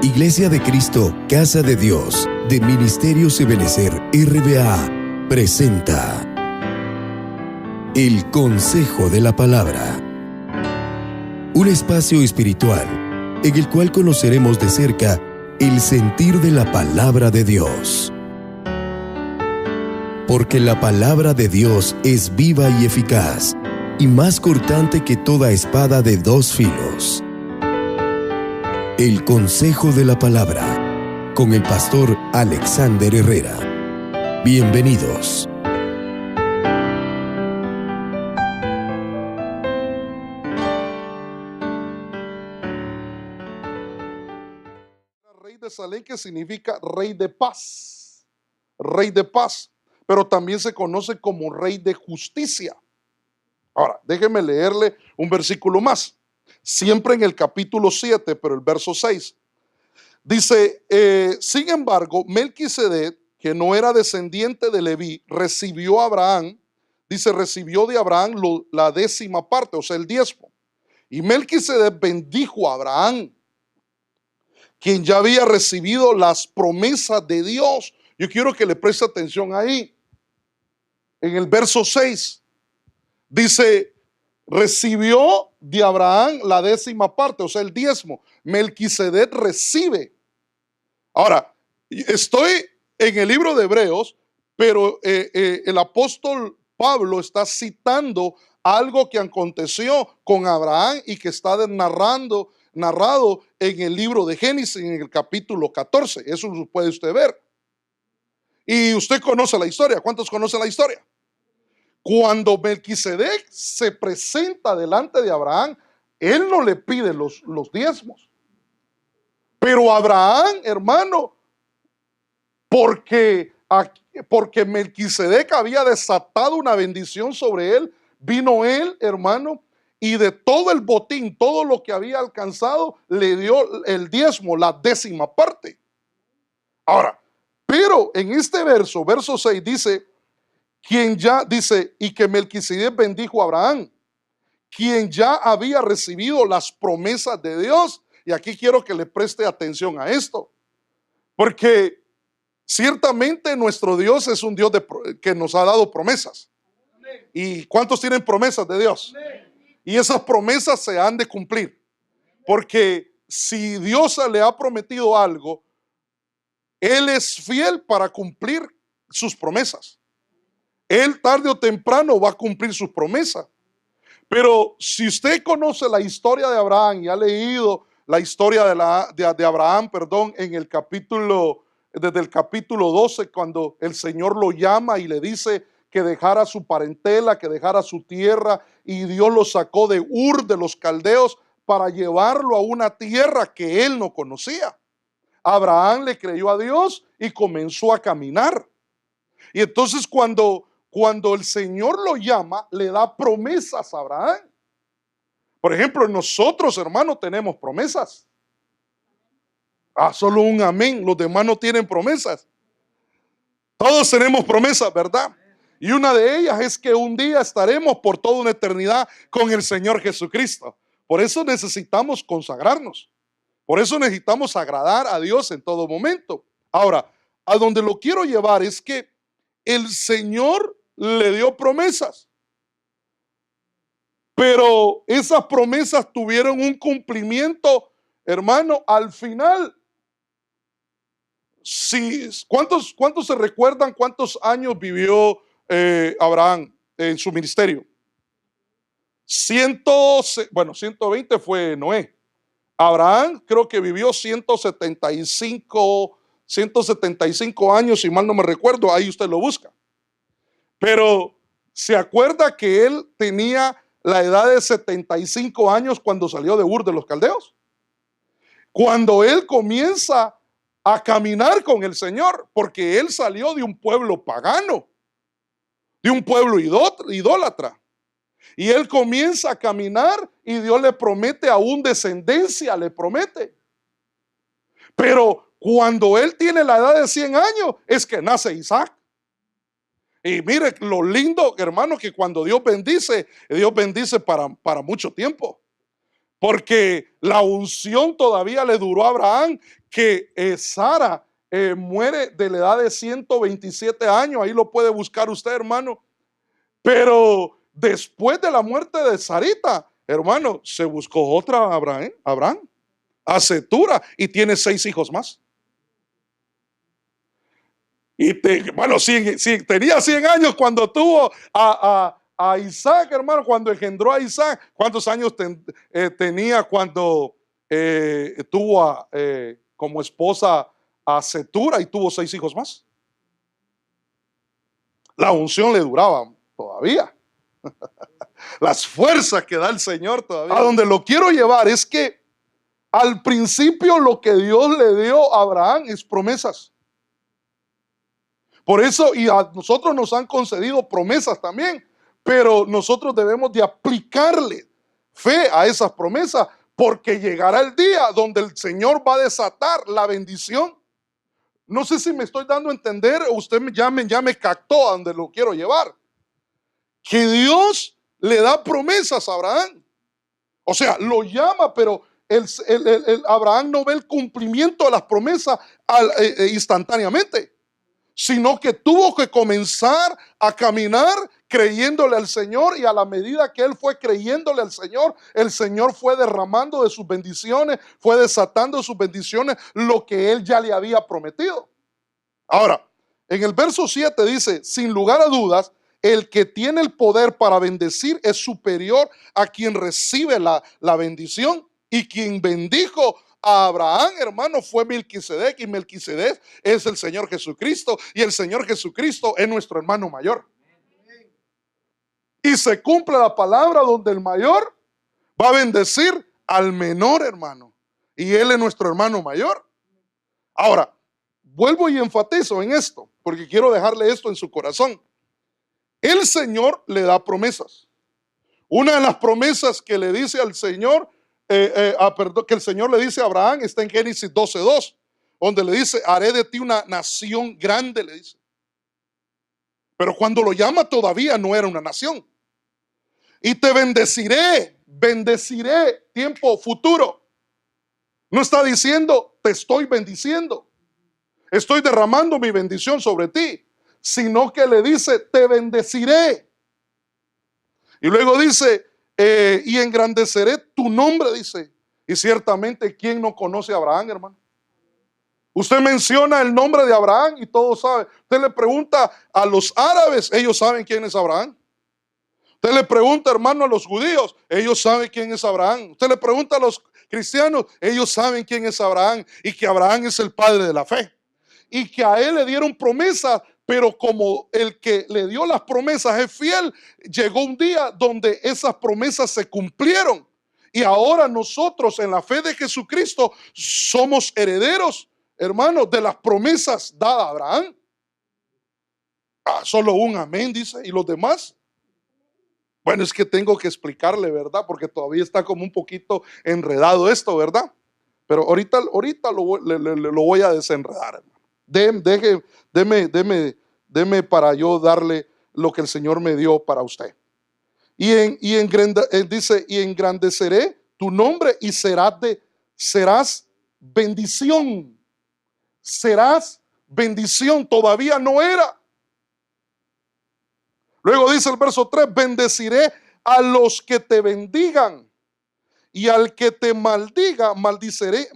Iglesia de Cristo, Casa de Dios, de Ministerios Ebenecer RBA, presenta El Consejo de la Palabra. Un espacio espiritual en el cual conoceremos de cerca el sentir de la Palabra de Dios. Porque la Palabra de Dios es viva y eficaz, y más cortante que toda espada de dos filos. El Consejo de la Palabra, con el pastor Alexander Herrera. Bienvenidos. Rey de Salem, que significa rey de paz. Rey de paz, pero también se conoce como rey de justicia. Ahora, déjeme leerle un versículo más. Siempre en el capítulo 7, pero el verso 6. Dice, sin embargo, Melquisedec, que no era descendiente de Leví, recibió a Abraham, dice, recibió de Abraham la 10ª parte, o sea, el diezmo. Y Melquisedec bendijo a Abraham, quien ya había recibido las promesas de Dios. Yo quiero que le preste atención ahí. En el verso 6, dice, recibió de Abraham la 10ª parte, o sea, el diezmo. Melquisedec recibe. Ahora, estoy en el libro de Hebreos, pero el apóstol Pablo está citando algo que aconteció con Abraham y que está narrado en el libro de Génesis, en el capítulo 14. Eso lo puede usted ver. Y usted conoce la historia. ¿Cuántos conocen la historia? Cuando Melquisedec se presenta delante de Abraham, él no le pide los diezmos. Pero Abraham, hermano, porque Melquisedec había desatado una bendición sobre él, vino él, hermano, y de todo el botín, todo lo que había alcanzado, le dio el diezmo, la 10ª parte. Ahora, pero en este verso 6 dice, quien ya dice, y que Melquisedec bendijo a Abraham, quien ya había recibido las promesas de Dios. Y aquí quiero que le preste atención a esto, porque ciertamente nuestro Dios es un Dios que nos ha dado promesas. ¿Y cuántos tienen promesas de Dios? Y esas promesas se han de cumplir, porque si Dios le ha prometido algo, Él es fiel para cumplir sus promesas. Él tarde o temprano va a cumplir sus promesas. Pero si usted conoce la historia de Abraham y ha leído la historia de Abraham, en el capítulo, desde el capítulo 12, cuando el Señor lo llama y le dice que dejara su parentela, que dejara su tierra, y Dios lo sacó de Ur de los Caldeos para llevarlo a una tierra que él no conocía. Abraham le creyó a Dios y comenzó a caminar. Y entonces cuando el Señor lo llama, le da promesas a Abraham. Por ejemplo, nosotros, hermanos, tenemos promesas. Solo un amén. Los demás no tienen promesas. Todos tenemos promesas, ¿verdad? Y una de ellas es que un día estaremos por toda una eternidad con el Señor Jesucristo. Por eso necesitamos consagrarnos. Por eso necesitamos agradar a Dios en todo momento. Ahora, a donde lo quiero llevar es que el Señor le dio promesas, pero esas promesas tuvieron un cumplimiento, hermano, al final. ¿Cuántos se recuerdan cuántos años vivió Abraham en su ministerio? 120 fue Noé. Abraham creo que vivió 175 años, si mal no me recuerdo, ahí usted lo busca. Pero ¿se acuerda que él tenía la edad de 75 años cuando salió de Ur de los Caldeos? Cuando él comienza a caminar con el Señor, porque él salió de un pueblo pagano, de un pueblo idólatra. Y él comienza a caminar y Dios le promete aún descendencia, le promete. Pero cuando él tiene la edad de 100 años, es que nace Isaac. Y mire lo lindo, hermano, que cuando Dios bendice para mucho tiempo. porque la unción todavía le duró a Abraham, que Sara muere de la edad de 127 años, ahí lo puede buscar usted, hermano. Pero después de la muerte de Sarita, hermano, se buscó otra Abraham, a Cetura, y tiene 6 hijos más. Y bueno, tenía 100 años cuando tuvo a Isaac, hermano, cuando engendró a Isaac. ¿Cuántos años tenía cuando tuvo como esposa a Cetura y tuvo 6 hijos más? La unción le duraba todavía. Las fuerzas que da el Señor todavía. A donde lo quiero llevar es que al principio lo que Dios le dio a Abraham es promesas. Por eso, y a nosotros nos han concedido promesas también, pero nosotros debemos de aplicarle fe a esas promesas, porque llegará el día donde el Señor va a desatar la bendición. No sé si me estoy dando a entender, o usted ya me captó a donde lo quiero llevar. Que Dios le da promesas a Abraham. O sea, lo llama, pero Abraham no ve el cumplimiento de las promesas instantáneamente, sino que tuvo que comenzar a caminar creyéndole al Señor, y a la medida que él fue creyéndole al Señor, el Señor fue derramando de sus bendiciones, fue desatando de sus bendiciones lo que él ya le había prometido. Ahora, en el verso 7 dice, sin lugar a dudas, el que tiene el poder para bendecir es superior a quien recibe la bendición, y quien bendijo a Abraham, hermano, fue Melquisedec, y Melquisedec es el Señor Jesucristo, y el Señor Jesucristo es nuestro hermano mayor. Y se cumple la palabra donde el mayor va a bendecir al menor, hermano, y él es nuestro hermano mayor. Ahora, vuelvo y enfatizo en esto, porque quiero dejarle esto en su corazón. El Señor le da promesas. Una de las promesas que le dice al Señor, que el Señor le dice a Abraham, está en Génesis 12:2, donde le dice, haré de ti una nación grande, le dice. Pero cuando lo llama todavía no era una nación. Y te bendeciré, tiempo futuro. No está diciendo, te estoy bendiciendo, estoy derramando mi bendición sobre ti, sino que le dice, te bendeciré. Y luego dice, y engrandeceré tu nombre, dice. Y ciertamente, ¿quién no conoce a Abraham, hermano? Usted menciona el nombre de Abraham y todos saben. Usted le pregunta a los árabes, ellos saben quién es Abraham. Usted le pregunta, hermano, a los judíos, ellos saben quién es Abraham. Usted le pregunta a los cristianos, ellos saben quién es Abraham, y que Abraham es el padre de la fe. Y que a él le dieron promesas, pero como el que le dio las promesas es fiel, llegó un día donde esas promesas se cumplieron. Y ahora nosotros, en la fe de Jesucristo, somos herederos, hermanos, de las promesas dadas a Abraham. Solo un amén, dice. ¿Y los demás? Bueno, es que tengo que explicarle, ¿verdad? Porque todavía está como un poquito enredado esto, ¿verdad? Pero ahorita lo voy a desenredar, hermano. Deme para yo darle lo que el Señor me dio para usted. Dice, y engrandeceré tu nombre y serás bendición. Serás bendición. Todavía no era. Luego dice el verso 3, bendeciré a los que te bendigan, y al que te maldiga, maldiciré.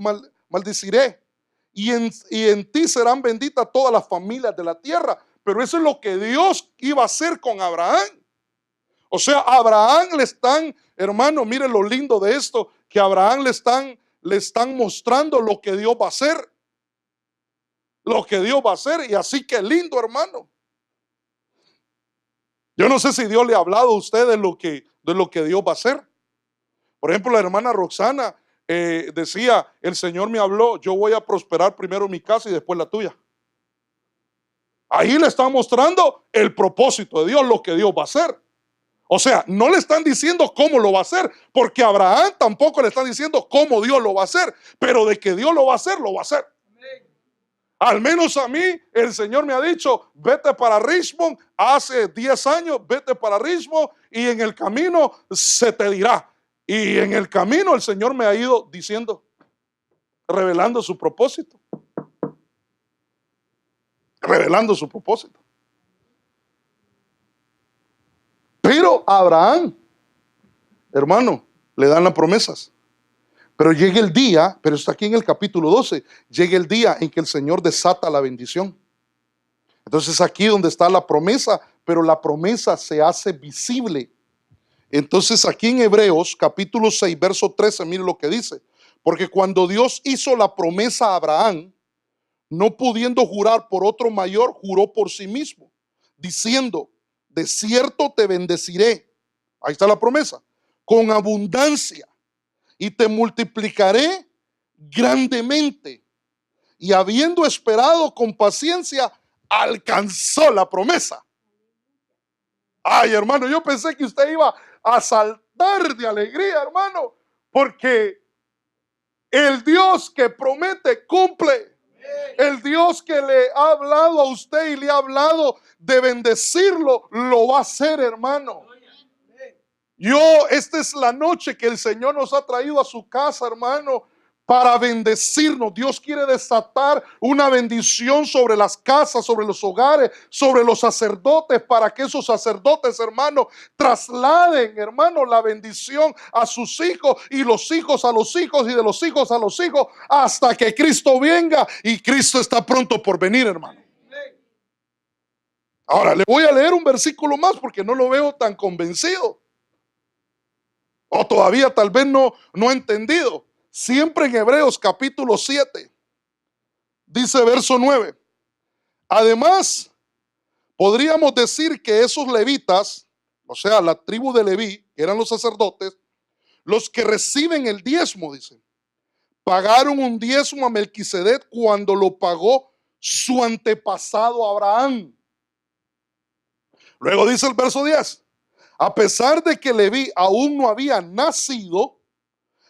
Y en ti serán benditas todas las familias de la tierra. Pero eso es lo que Dios iba a hacer con Abraham. O sea, a Abraham le están, hermano, mire lo lindo de esto, que a Abraham le están mostrando lo que Dios va a hacer. Lo que Dios va a hacer, y así que lindo, hermano. Yo no sé si Dios le ha hablado a usted de lo que Dios va a hacer. Por ejemplo, la hermana Roxana decía, el Señor me habló, yo voy a prosperar primero mi casa y después la tuya. Ahí le están mostrando el propósito de Dios, lo que Dios va a hacer. O sea, no le están diciendo cómo lo va a hacer, porque a Abraham tampoco le están diciendo cómo Dios lo va a hacer, pero de que Dios lo va a hacer, lo va a hacer. Al menos a mí, el Señor me ha dicho, vete para Richmond, hace 10 años, vete para Richmond, y en el camino se te dirá. Y en el camino el Señor me ha ido diciendo, revelando su propósito. Revelando su propósito. Pero a Abraham, hermano, le dan las promesas. Pero llega el día, pero está aquí en el capítulo 12, llega el día en que el Señor desata la bendición. Entonces aquí donde está la promesa, pero la promesa se hace visible. Entonces aquí en Hebreos capítulo 6, verso 13, mire lo que dice. Porque cuando Dios hizo la promesa a Abraham, no pudiendo jurar por otro mayor, juró por sí mismo, diciendo, de cierto te bendeciré. Ahí está la promesa. Con abundancia. Y te multiplicaré grandemente. Y habiendo esperado con paciencia, alcanzó la promesa. Ay, hermano, yo pensé que usted iba a saltar de alegría, hermano, porque el Dios que promete cumple. El Dios que le ha hablado a usted y le ha hablado de bendecirlo, lo va a hacer, hermano. Esta es la noche que el Señor nos ha traído a su casa, hermano, para bendecirnos. Dios quiere desatar una bendición sobre las casas, sobre los hogares, sobre los sacerdotes, para que esos sacerdotes, hermano, trasladen, hermano, la bendición a sus hijos y los hijos a los hijos y de los hijos a los hijos, hasta que Cristo venga, y Cristo está pronto por venir, hermano. Ahora le voy a leer un versículo más porque no lo veo tan convencido. O todavía tal vez no ha entendido. Siempre en Hebreos capítulo 7, dice verso 9. Además, podríamos decir que esos levitas, o sea, la tribu de Leví, que eran los sacerdotes, los que reciben el diezmo, dice, pagaron un diezmo a Melquisedec cuando lo pagó su antepasado Abraham. Luego dice el verso 10. A pesar de que Leví aún no había nacido,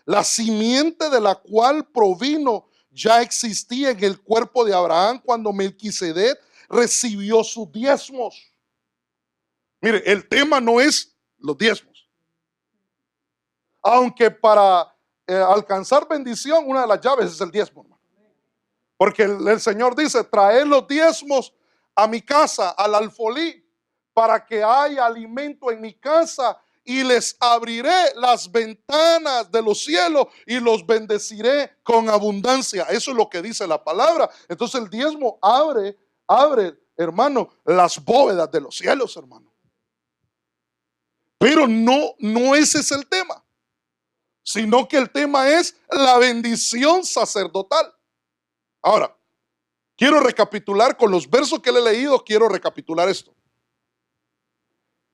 la simiente de la cual provino ya existía en el cuerpo de Abraham cuando Melquisedec recibió sus diezmos. Mire, el tema no es los diezmos. Aunque para alcanzar bendición, una de las llaves es el diezmo, hermano. Porque el Señor dice, traed los diezmos a mi casa, al alfolí, para que haya alimento en mi casa, y les abriré las ventanas de los cielos y los bendeciré con abundancia. Eso es lo que dice la palabra. Entonces el diezmo abre, hermano, las bóvedas de los cielos, hermano. Pero no ese es el tema, sino que el tema es la bendición sacerdotal. Ahora, quiero recapitular con los versos que le he leído, quiero recapitular esto.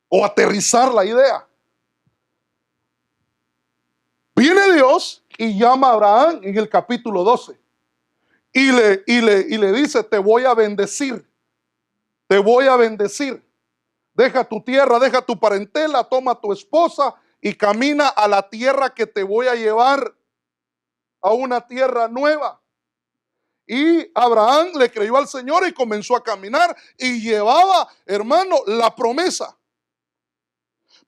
O aterrizar la idea. Viene Dios y llama a Abraham en el capítulo 12 y le dice, te voy a bendecir, te voy a bendecir. Deja tu tierra, deja tu parentela, toma tu esposa y camina a la tierra que te voy a llevar, a una tierra nueva. Y Abraham le creyó al Señor y comenzó a caminar y llevaba, hermano, la promesa.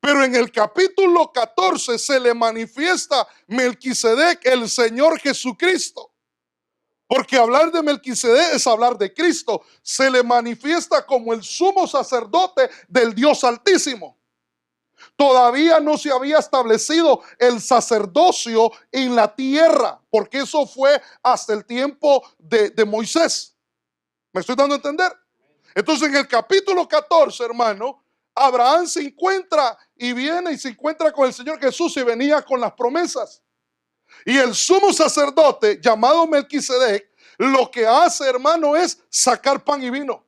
Pero en el capítulo 14 se le manifiesta Melquisedec, el Señor Jesucristo. Porque hablar de Melquisedec es hablar de Cristo. Se le manifiesta como el sumo sacerdote del Dios Altísimo. Todavía no se había establecido el sacerdocio en la tierra, porque eso fue hasta el tiempo de Moisés. ¿Me estoy dando a entender? Entonces en el capítulo 14, hermano, Abraham se encuentra y viene y se encuentra con el Señor Jesús y venía con las promesas. Y el sumo sacerdote llamado Melquisedec lo que hace, hermano, es sacar pan y vino.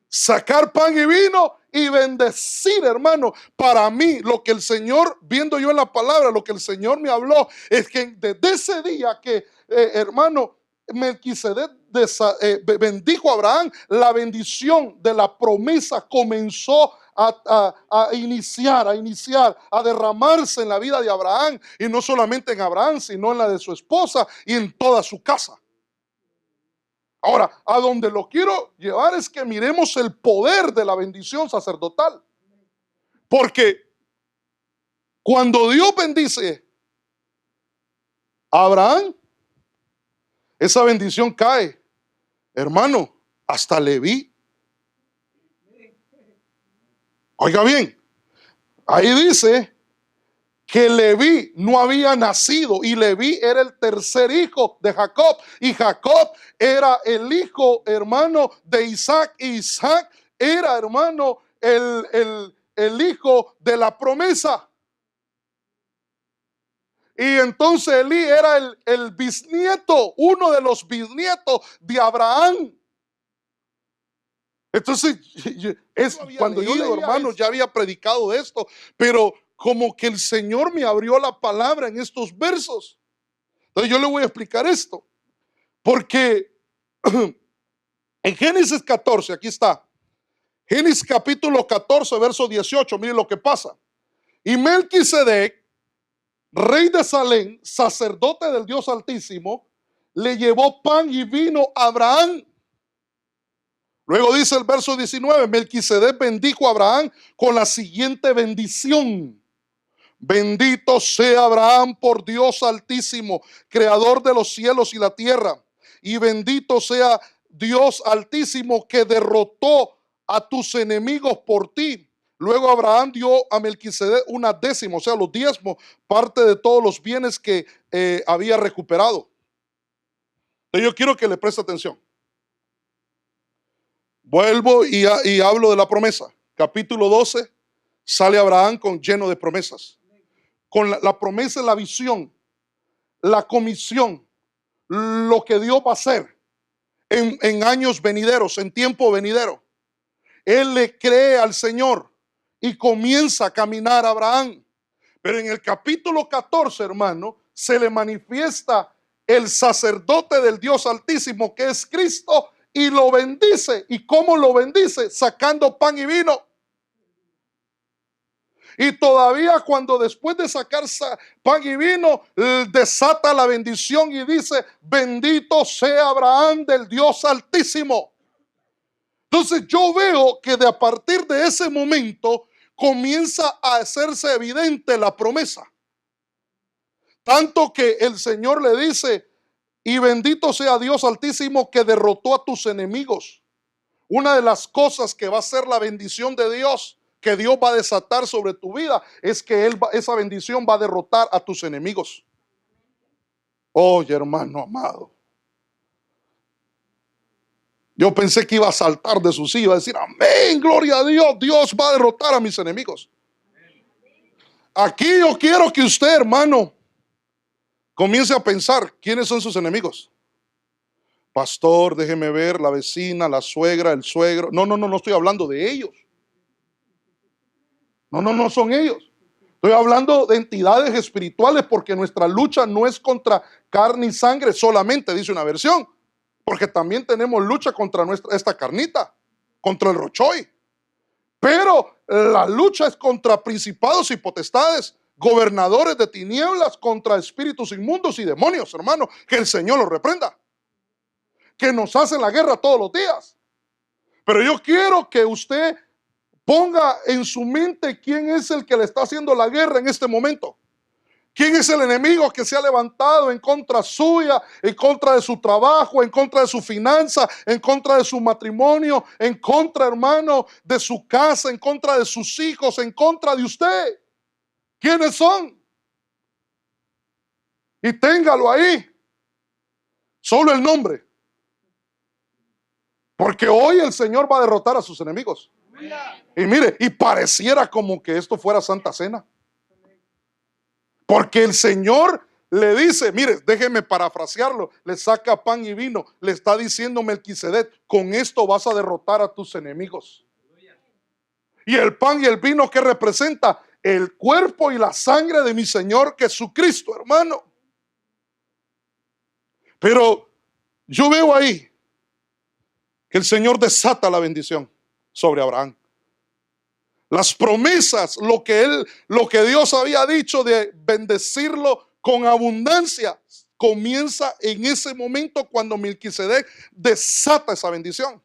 Sacar pan y vino y bendecir, hermano. Para mí, lo que el Señor, viendo yo en la palabra, lo que el Señor me habló, es que desde ese día que, hermano, Melquisedec bendijo a Abraham, la bendición de la promesa comenzó a iniciar, a derramarse en la vida de Abraham, y no solamente en Abraham, sino en la de su esposa y en toda su casa. Ahora, a donde lo quiero llevar es que miremos el poder de la bendición sacerdotal, porque Cuando Dios bendice a Abraham, esa bendición cae, hermano, hasta Leví. Oiga bien, ahí dice que Leví no había nacido y Leví era el tercer hijo de Jacob y Jacob era el hijo, hermano, de Isaac y Isaac era, hermano, el hijo de la promesa. Y entonces Elí era el bisnieto, uno de los bisnietos de Abraham. Entonces, cuando yo leí, hermanos, ya había predicado de esto, pero como que el Señor me abrió la palabra en estos versos. Entonces yo le voy a explicar esto, porque en Génesis 14, aquí está, Génesis capítulo 14, verso 18, mire lo que pasa. Y Melquisedec, rey de Salem, sacerdote del Dios Altísimo, le llevó pan y vino a Abraham. Luego dice el verso 19, Melquisedec bendijo a Abraham con la siguiente bendición. Bendito sea Abraham por Dios Altísimo, creador de los cielos y la tierra. Y bendito sea Dios Altísimo que derrotó a tus enemigos por ti. Luego Abraham dio a Melquisedec una décima, o sea, los diezmos, parte de todos los bienes que había recuperado. Entonces yo quiero que le preste atención. Vuelvo y hablo de la promesa. Capítulo 12, sale Abraham lleno de promesas. Con la promesa, la visión, la comisión, lo que Dios va a hacer en años venideros, en tiempo venidero. Él le cree al Señor y comienza a caminar a Abraham. Pero en el capítulo 14, hermano, se le manifiesta el sacerdote del Dios Altísimo, que es Cristo, y lo bendice. ¿Y cómo lo bendice? Sacando pan y vino. Y todavía cuando después de sacar pan y vino, desata la bendición y dice, bendito sea Abraham del Dios Altísimo. Entonces yo veo que a partir de ese momento comienza a hacerse evidente la promesa. Tanto que el Señor le dice, y bendito sea Dios Altísimo que derrotó a tus enemigos. Una de las cosas que va a ser la bendición de Dios, que Dios va a desatar sobre tu vida, es que esa bendición va a derrotar a tus enemigos. Oye, hermano amado, yo pensé que iba a saltar de su silla, iba a decir, amén, gloria a Dios, Dios va a derrotar a mis enemigos. Aquí yo quiero que usted, hermano, comience a pensar, ¿quiénes son sus enemigos? Pastor, déjeme ver, la vecina, la suegra, el suegro. No estoy hablando de ellos. No son ellos. Estoy hablando de entidades espirituales, porque nuestra lucha no es contra carne y sangre solamente, dice una versión, porque también tenemos lucha contra esta carnita, contra el rochoy. Pero la lucha es contra principados y potestades, gobernadores de tinieblas, contra espíritus inmundos y demonios, hermano. Que el Señor los reprenda, que nos hace la guerra todos los días. Pero yo quiero que usted ponga en su mente quién es el que le está haciendo la guerra en este momento. ¿Quién es el enemigo que se ha levantado en contra suya, en contra de su trabajo, en contra de su finanza, en contra de su matrimonio, en contra, hermano, de su casa, en contra de sus hijos, en contra de usted? ¿Quiénes son? Y téngalo ahí. Solo el nombre. Porque hoy el Señor va a derrotar a sus enemigos. Y mire, y pareciera como que esto fuera Santa Cena. Porque el Señor le dice, mire, déjeme parafrasearlo, le saca pan y vino, le está diciendo Melquisedec, con esto vas a derrotar a tus enemigos. Y el pan y el vino, ¿qué representa? El cuerpo y la sangre de mi Señor Jesucristo, hermano. Pero yo veo ahí que el Señor desata la bendición sobre Abraham. Las promesas, lo que Dios había dicho de bendecirlo con abundancia, comienza en ese momento cuando Melquisedec desata esa bendición.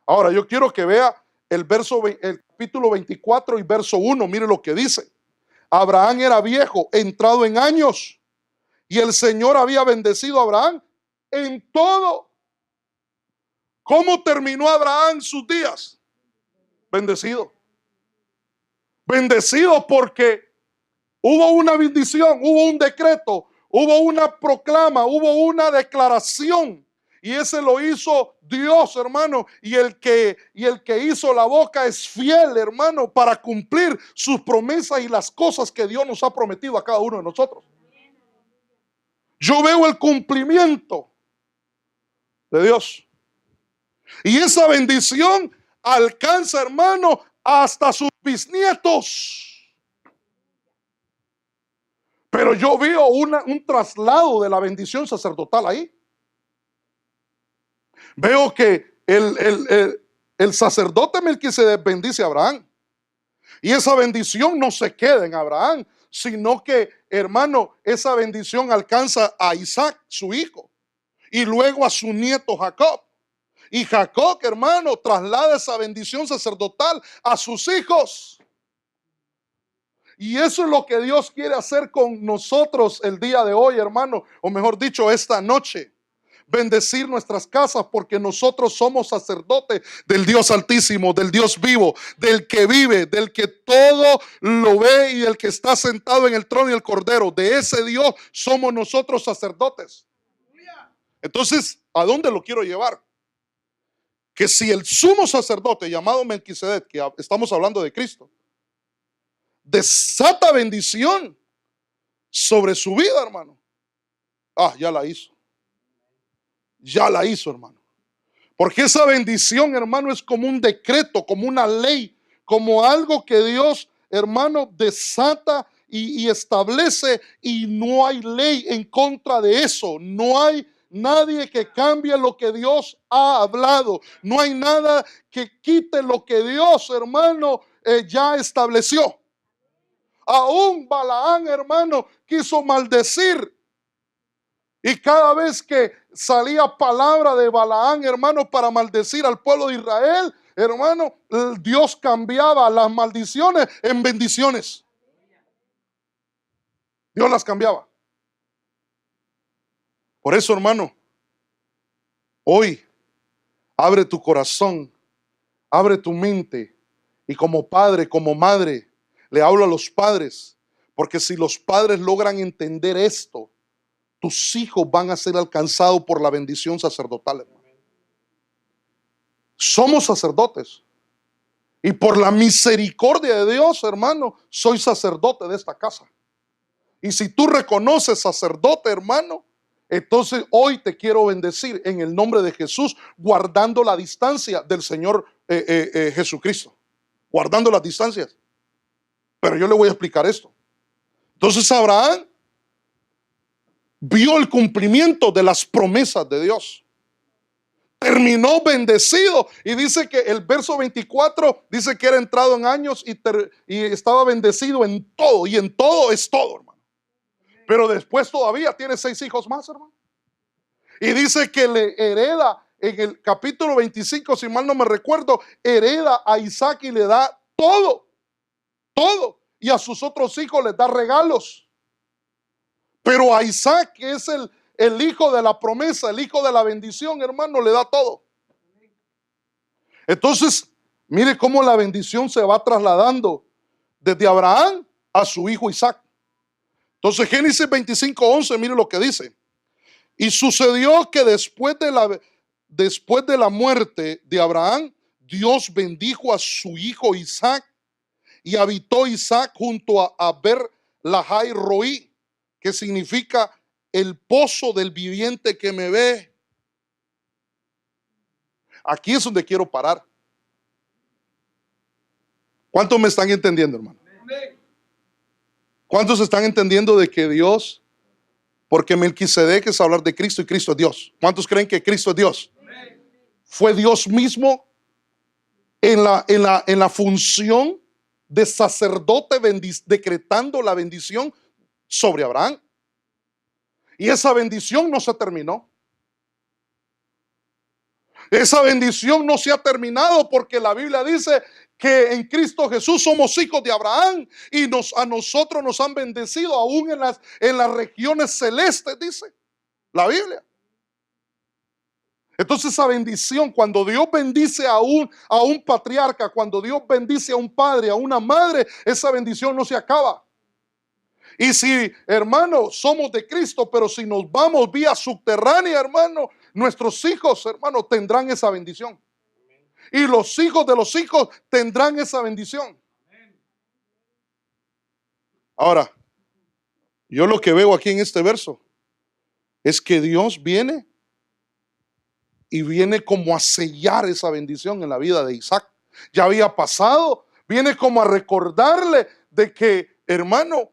Ahora yo quiero que vea el capítulo 24 y verso 1. Mire lo que dice. Abraham era viejo, entrado en años, y el Señor había bendecido a Abraham en todo. ¿Cómo terminó Abraham sus días? Bendecido. Bendecido porque hubo una bendición, hubo un decreto, hubo una proclama, hubo una declaración. Y ese lo hizo Dios, hermano. Y el que hizo la boca es fiel, hermano, para cumplir sus promesas y las cosas que Dios nos ha prometido a cada uno de nosotros. Yo veo el cumplimiento de Dios. Y esa bendición alcanza, hermano, hasta sus bisnietos. Pero yo veo un traslado de la bendición sacerdotal ahí. Veo que el sacerdote Melquisedec bendice a Abraham. Y esa bendición no se queda en Abraham, sino que, hermano, esa bendición alcanza a Isaac, su hijo, y luego a su nieto Jacob. Y Jacob, hermano, traslada esa bendición sacerdotal a sus hijos. Y eso es lo que Dios quiere hacer con nosotros el día de hoy, hermano, o mejor dicho, esta noche. Bendecir nuestras casas, porque nosotros somos sacerdotes del Dios Altísimo, del Dios vivo, del que vive, del que todo lo ve y del que está sentado en el trono y el cordero. De ese Dios somos nosotros sacerdotes. Entonces, ¿a dónde lo quiero llevar? Que si el sumo sacerdote llamado Melquisedec, que estamos hablando de Cristo, desata bendición sobre su vida, hermano, ya la hizo. Ya la hizo, hermano. Porque esa bendición, hermano, es como un decreto, como una ley, como algo que Dios, hermano, desata y establece, y no hay ley en contra de eso. No hay nadie que cambie lo que Dios ha hablado. No hay nada que quite lo que Dios, hermano, ya estableció. Aún Balaán, hermano, quiso maldecir. Y cada vez que salía palabra de Balaán, hermano, para maldecir al pueblo de Israel, hermano, Dios cambiaba las maldiciones en bendiciones. Dios las cambiaba. Por eso, hermano, hoy abre tu corazón, abre tu mente, y como padre, como madre, le hablo a los padres, porque si los padres logran entender esto, tus hijos van a ser alcanzados por la bendición sacerdotal, hermano. Somos sacerdotes. Y por la misericordia de Dios, hermano, soy sacerdote de esta casa. Y si tú reconoces sacerdote, hermano, entonces hoy te quiero bendecir en el nombre de Jesús, guardando la distancia del Señor Jesucristo. Guardando las distancias. Pero yo le voy a explicar esto. Entonces Abraham vio el cumplimiento de las promesas de Dios. Terminó bendecido, y dice que el verso 24 dice que era entrado en años y estaba bendecido en todo, y en todo es todo, hermano. Pero después todavía tiene 6 hijos más, hermano. Y dice que le hereda en el capítulo 25, si mal no me recuerdo, hereda a Isaac y le da todo, todo, y a sus otros hijos les da regalos. Pero a Isaac, que es el hijo de la promesa, el hijo de la bendición, hermano, le da todo. Entonces, mire cómo la bendición se va trasladando desde Abraham a su hijo Isaac. Entonces, Génesis 25:11, mire lo que dice. Y sucedió que después de la muerte de Abraham, Dios bendijo a su hijo Isaac, y habitó Isaac junto a Ber-Lahai Roí, que significa el pozo del viviente que me ve. Aquí es donde quiero parar. ¿Cuántos me están entendiendo, hermano? ¿Cuántos están entendiendo de que Dios, porque Melquisedec es hablar de Cristo y Cristo es Dios? ¿Cuántos creen que Cristo es Dios? Fue Dios mismo en la función de sacerdote, decretando la bendición sobre Abraham. Y esa bendición no se terminó. Esa bendición no se ha terminado, porque la Biblia dice que en Cristo Jesús somos hijos de Abraham y a nosotros nos han bendecido aún en las regiones celestes, dice la Biblia. Entonces esa bendición, cuando Dios bendice a un patriarca, cuando Dios bendice a un padre, a una madre, esa bendición no se acaba. Y si, hermano, somos de Cristo, pero si nos vamos vía subterránea, hermano, nuestros hijos, hermano, tendrán esa bendición. Y los hijos de los hijos tendrán esa bendición. Ahora, yo lo que veo aquí en este verso es que Dios viene y viene como a sellar esa bendición en la vida de Isaac. Ya había pasado, viene como a recordarle de que, hermano,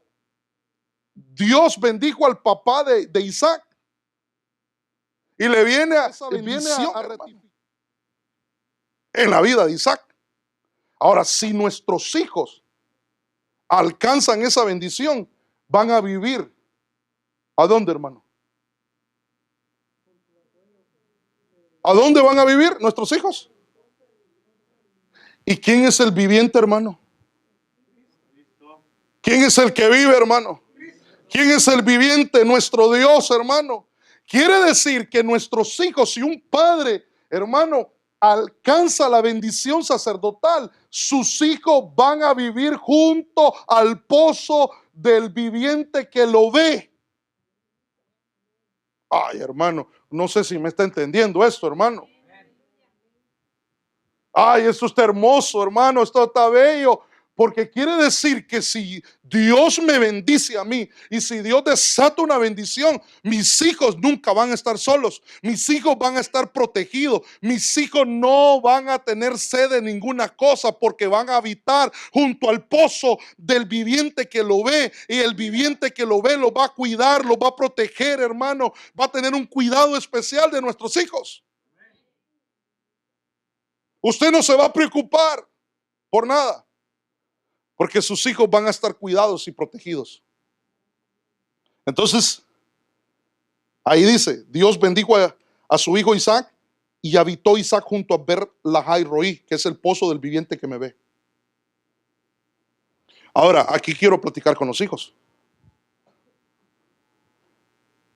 Dios bendijo al papá de Isaac y le viene a esa bendición en la vida de Isaac. Ahora, si nuestros hijos alcanzan esa bendición, van a vivir ¿a dónde, hermano? ¿A dónde van a vivir nuestros hijos? ¿Y quién es el viviente, hermano? ¿Quién es el que vive, hermano? ¿Quién es el viviente? Nuestro Dios, hermano. Quiere decir que nuestros hijos, si un padre, hermano, alcanza la bendición sacerdotal, sus hijos van a vivir junto al pozo del viviente que lo ve. Ay, hermano, no sé si me está entendiendo esto, hermano. Ay, esto está hermoso, hermano, esto está bello. Porque quiere decir que si Dios me bendice a mí y si Dios desata una bendición, mis hijos nunca van a estar solos. Mis hijos van a estar protegidos. Mis hijos no van a tener sed de ninguna cosa, porque van a habitar junto al pozo del viviente que lo ve. Y el viviente que lo ve lo va a cuidar, lo va a proteger, hermano. Va a tener un cuidado especial de nuestros hijos. Usted no se va a preocupar por nada, porque sus hijos van a estar cuidados y protegidos. Entonces, ahí dice, Dios bendijo a su hijo Isaac, y habitó Isaac junto a Ber-Lahai Roí, que es el pozo del viviente que me ve. Ahora, aquí quiero platicar con los hijos,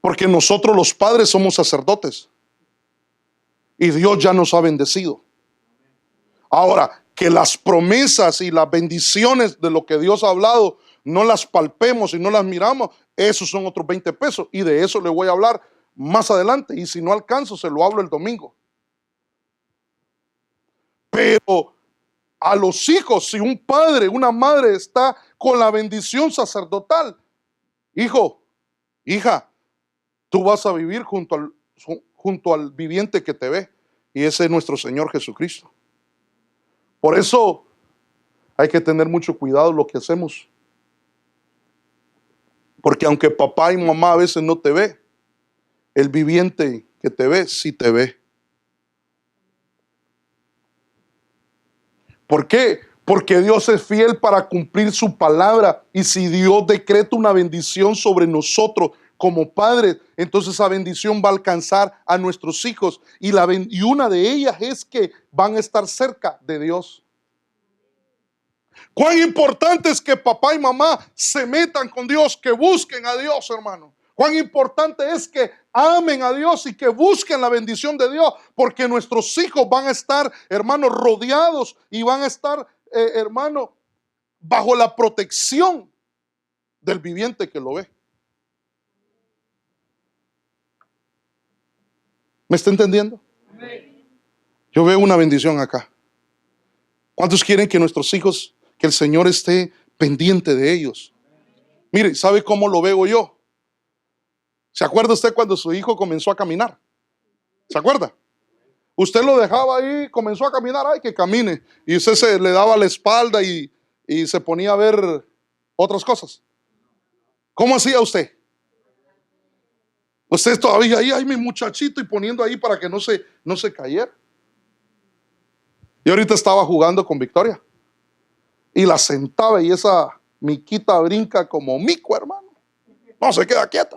porque nosotros los padres somos sacerdotes y Dios ya nos ha bendecido. Ahora, que las promesas y las bendiciones de lo que Dios ha hablado no las palpemos y no las miramos, esos son otros 20 pesos, y de eso le voy a hablar más adelante, y si no alcanzo se lo hablo el domingo. Pero a los hijos, si un padre, una madre está con la bendición sacerdotal, hijo, hija, tú vas a vivir junto al viviente que te ve, y ese es nuestro Señor Jesucristo. Por eso hay que tener mucho cuidado lo que hacemos. Porque aunque papá y mamá a veces no te ve, el viviente que te ve sí te ve. ¿Por qué? Porque Dios es fiel para cumplir su palabra. Y si Dios decreta una bendición sobre nosotros como padres, entonces esa bendición va a alcanzar a nuestros hijos. Y una de ellas es que van a estar cerca de Dios. Cuán importante es que papá y mamá se metan con Dios, que busquen a Dios, hermano. Cuán importante es que amen a Dios y que busquen la bendición de Dios, porque nuestros hijos van a estar, hermano, rodeados y van a estar, hermano, bajo la protección del viviente que lo ve. ¿Me está entendiendo? Yo veo una bendición acá. ¿Cuántos quieren que nuestros hijos, que el Señor esté pendiente de ellos? Mire, ¿sabe cómo lo veo yo? ¿Se acuerda usted cuando su hijo comenzó a caminar? ¿Se acuerda? Usted lo dejaba ahí, comenzó a caminar, ay, que camine. Y usted le daba la espalda y se ponía a ver otras cosas. ¿Cómo hacía usted? Usted todavía ahí, ay, mi muchachito, y poniendo ahí para que no se cayera. Y ahorita estaba jugando con Victoria. Y la sentaba y esa miquita brinca como mico, hermano. No se queda quieta.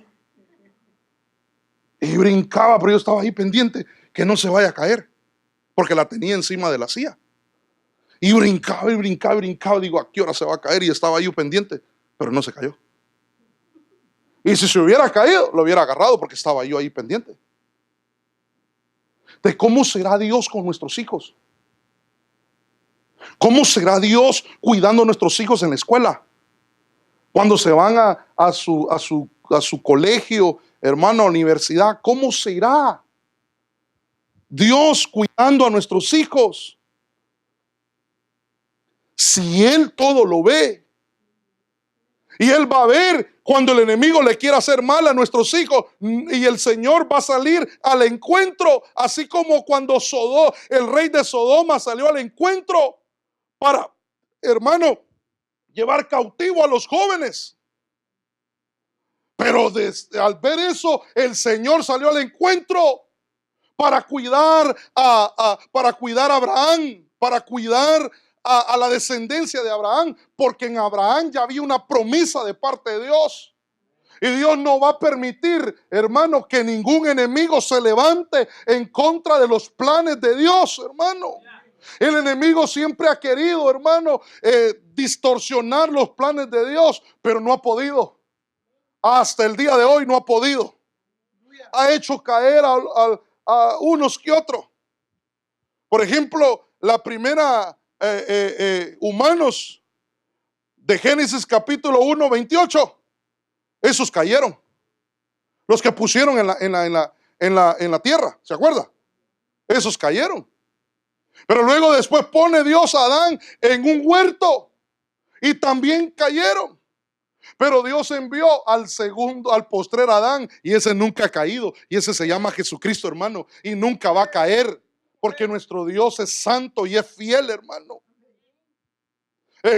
Y brincaba, pero yo estaba ahí pendiente que no se vaya a caer. porque la tenía encima de la silla. Y brincaba y brincaba y brincaba. Digo, ¿a qué hora se va a caer? Y estaba yo pendiente, pero no se cayó. Y si se hubiera caído, lo hubiera agarrado porque estaba yo ahí pendiente. De cómo será Dios con nuestros hijos. ¿Cómo será Dios cuidando a nuestros hijos en la escuela? Cuando se van a su colegio, hermano, universidad, ¿cómo será Dios cuidando a nuestros hijos? Si Él todo lo ve. Y Él va a ver cuando el enemigo le quiera hacer mal a nuestros hijos. Y el Señor va a salir al encuentro. Así como cuando el rey de Sodoma salió al encuentro para, hermano, llevar cautivo a los jóvenes. Pero al ver eso, el Señor salió al encuentro para cuidar para cuidar a Abraham, para cuidar a la descendencia de Abraham, porque en Abraham ya había una promesa de parte de Dios. Y Dios no va a permitir, hermano, que ningún enemigo se levante en contra de los planes de Dios, hermano. El enemigo siempre ha querido, hermano, distorsionar los planes de Dios, pero no ha podido. Hasta el día de hoy no ha podido. Ha hecho caer a unos que otros. Por ejemplo, la primera humanos de Génesis capítulo 1, 28. Esos cayeron. Los que pusieron en la tierra, ¿se acuerda? Esos cayeron. Pero luego después pone Dios a Adán en un huerto y también cayeron. Pero Dios envió al postrer Adán, y ese nunca ha caído, y ese se llama Jesucristo, hermano, y nunca va a caer, porque nuestro Dios es santo y es fiel, hermano.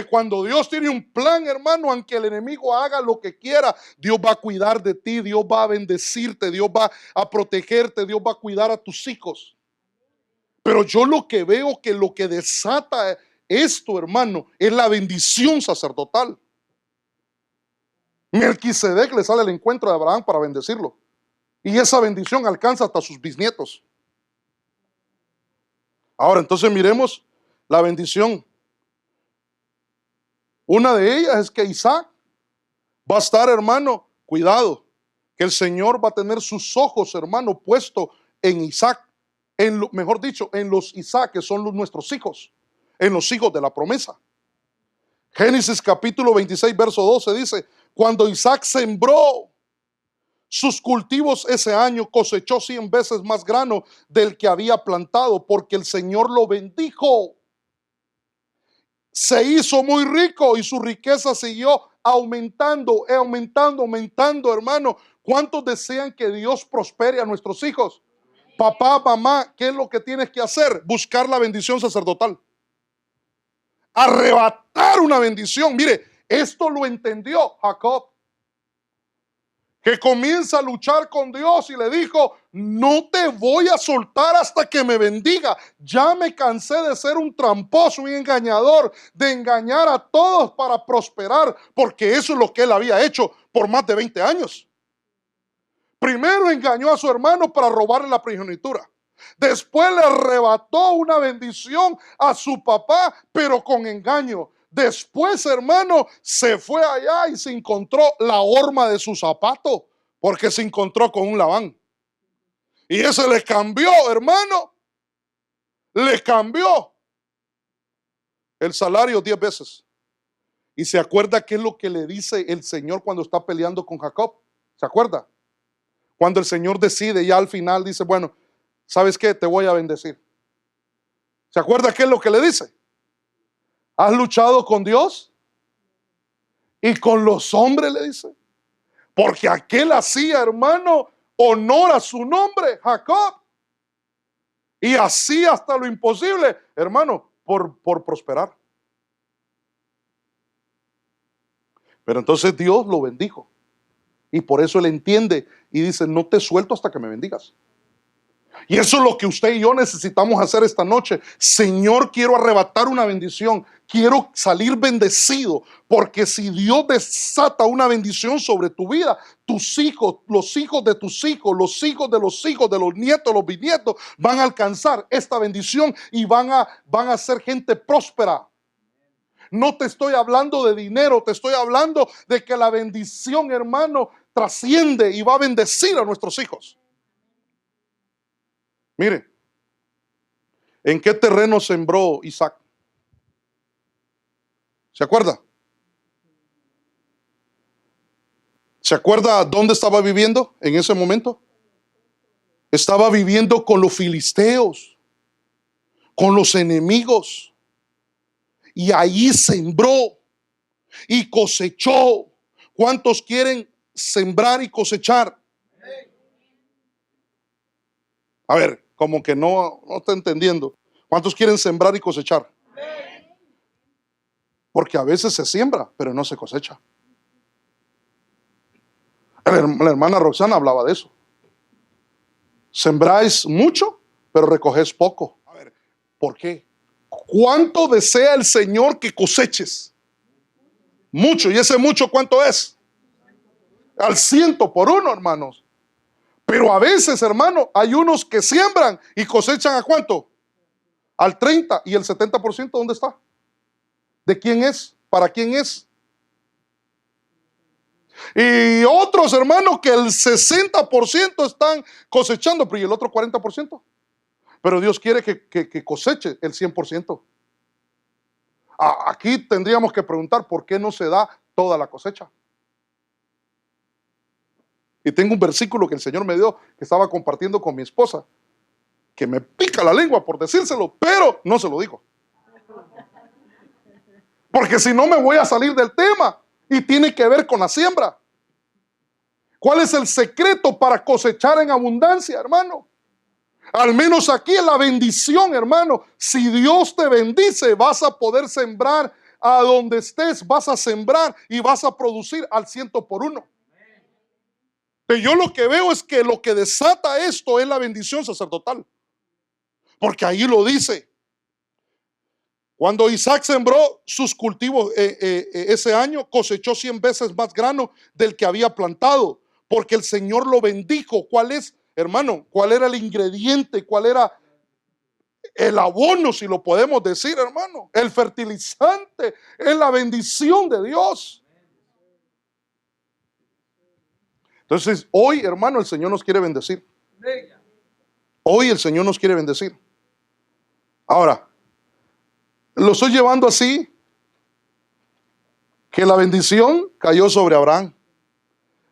Cuando Dios tiene un plan, hermano, aunque el enemigo haga lo que quiera, Dios va a cuidar de ti, Dios va a bendecirte, Dios va a protegerte, Dios va a cuidar a tus hijos. Pero yo lo que veo que lo que desata esto, hermano, es la bendición sacerdotal. Melquisedec le sale al encuentro de Abraham para bendecirlo. Y esa bendición alcanza hasta sus bisnietos. Ahora, entonces miremos la bendición. Una de ellas es que Isaac va a estar, hermano, cuidado, que el Señor va a tener sus ojos, hermano, puesto en Isaac, mejor dicho, en los Isaac, que son nuestros hijos, en los hijos de la promesa. Génesis capítulo 26, verso 12 dice: cuando Isaac sembró sus cultivos ese año, cosechó 100 veces más grano del que había plantado, porque el Señor lo bendijo. Se hizo muy rico y su riqueza siguió aumentando, hermano. ¿Cuántos desean que Dios prospere a nuestros hijos? Papá, mamá, ¿qué es lo que tienes que hacer? Buscar la bendición sacerdotal. Arrebatar una bendición. Mire, esto lo entendió Jacob, que comienza a luchar con Dios y le dijo: no te voy a soltar hasta que me bendiga. Ya me cansé de ser un tramposo y engañador, de engañar a todos para prosperar, porque eso es lo que él había hecho por más de 20 años. Primero engañó a su hermano para robarle la primogenitura. Después le arrebató una bendición a su papá, pero con engaño. Después, hermano, se fue allá y se encontró la horma de su zapato, porque se encontró con un Labán. Y ese le cambió, hermano. Le cambió el salario 10 veces. Y se acuerda qué es lo que le dice el Señor cuando está peleando con Jacob. ¿Se acuerda? Cuando el Señor decide, ya al final dice: bueno, ¿sabes qué? Te voy a bendecir. ¿Se acuerda qué es lo que le dice? ¿Has luchado con Dios? Y con los hombres, le dice. Porque aquel hacía, hermano, honor a su nombre, Jacob. Y hacía hasta lo imposible, hermano, por prosperar. Pero entonces Dios lo bendijo. Y por eso él entiende y dice: no te suelto hasta que me bendigas. Y eso es lo que usted y yo necesitamos hacer esta noche. Señor, quiero arrebatar una bendición. Quiero salir bendecido. Porque si Dios desata una bendición sobre tu vida, tus hijos, los hijos de tus hijos, los hijos de los nietos, los bisnietos, van a alcanzar esta bendición y van a ser gente próspera. No te estoy hablando de dinero, te estoy hablando de que la bendición, hermano, trasciende y va a bendecir a nuestros hijos. Mire, ¿en qué terreno sembró Isaac? ¿Se acuerda? ¿Se acuerda dónde estaba viviendo en ese momento? Estaba viviendo con los filisteos, con los enemigos. Y ahí sembró y cosechó. ¿Cuántos quieren sembrar y cosechar? A ver, como que no está entendiendo. ¿Cuántos quieren sembrar y cosechar? Porque a veces se siembra, pero no se cosecha. La hermana Roxana hablaba de eso. Sembráis mucho, pero recogés poco. A ver, ¿por qué? ¿Cuánto desea el Señor que coseches? Mucho. ¿Y ese mucho cuánto es? Al 100%, hermanos. Pero a veces, hermano, hay unos que siembran y cosechan ¿a cuánto? Al 30%. ¿Y el 70% dónde está? ¿De quién es? ¿Para quién es? Y otros, hermanos, que el 60% están cosechando, pero ¿y el otro 40%? Pero Dios quiere que coseche el 100%. Aquí tendríamos que preguntar por qué no se da toda la cosecha. Y tengo un versículo que el Señor me dio, que estaba compartiendo con mi esposa, que me pica la lengua por decírselo, pero no se lo digo. Porque si no me voy a salir del tema, y tiene que ver con la siembra. ¿Cuál es el secreto para cosechar en abundancia, hermano? Al menos aquí en la bendición, hermano. Si Dios te bendice, vas a poder sembrar a donde estés, vas a sembrar y vas a producir al 100%. Pero yo lo que veo es que lo que desata esto es la bendición sacerdotal. Porque ahí lo dice. Cuando Isaac sembró sus cultivos ese año, cosechó 100 veces más grano del que había plantado, porque el Señor lo bendijo. ¿Cuál es, hermano? ¿Cuál era el ingrediente? ¿Cuál era el abono, si lo podemos decir, hermano? El fertilizante es la bendición de Dios. Entonces, hoy, hermano, el Señor nos quiere bendecir. Hoy el Señor nos quiere bendecir. Ahora, lo estoy llevando así, que la bendición cayó sobre Abraham.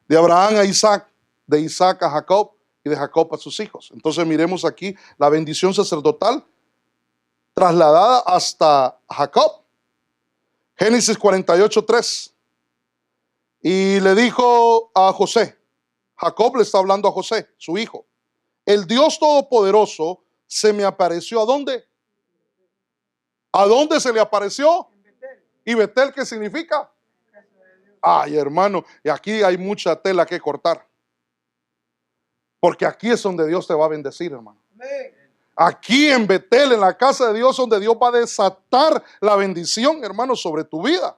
De Abraham a Isaac, de Isaac a Jacob y de Jacob a sus hijos. Entonces miremos aquí la bendición sacerdotal trasladada hasta Jacob. Génesis 48:3. Y le dijo a José, Jacob le está hablando a José, su hijo, el Dios Todopoderoso se me apareció. ¿A dónde? ¿A dónde se le apareció? ¿Y Betel qué significa? Ay, hermano, y aquí hay mucha tela que cortar. Porque aquí es donde Dios te va a bendecir, hermano. Aquí en Betel, en la casa de Dios, donde Dios va a desatar la bendición, hermano, sobre tu vida.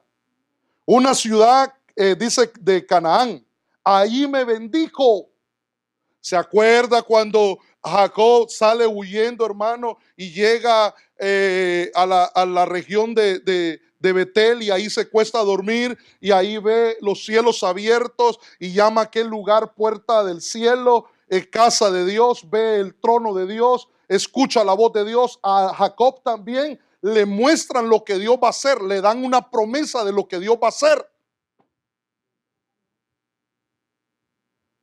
Una ciudad, dice, de Canaán. Ahí me bendijo. ¿Se acuerda cuando Jacob sale huyendo, hermano, y llega a la región de Betel, y ahí se cuesta a dormir, y ahí ve los cielos abiertos y llama a aquel lugar puerta del cielo, casa de Dios, ve el trono de Dios, escucha la voz de Dios? A Jacob también le muestran lo que Dios va a hacer, le dan una promesa de lo que Dios va a hacer.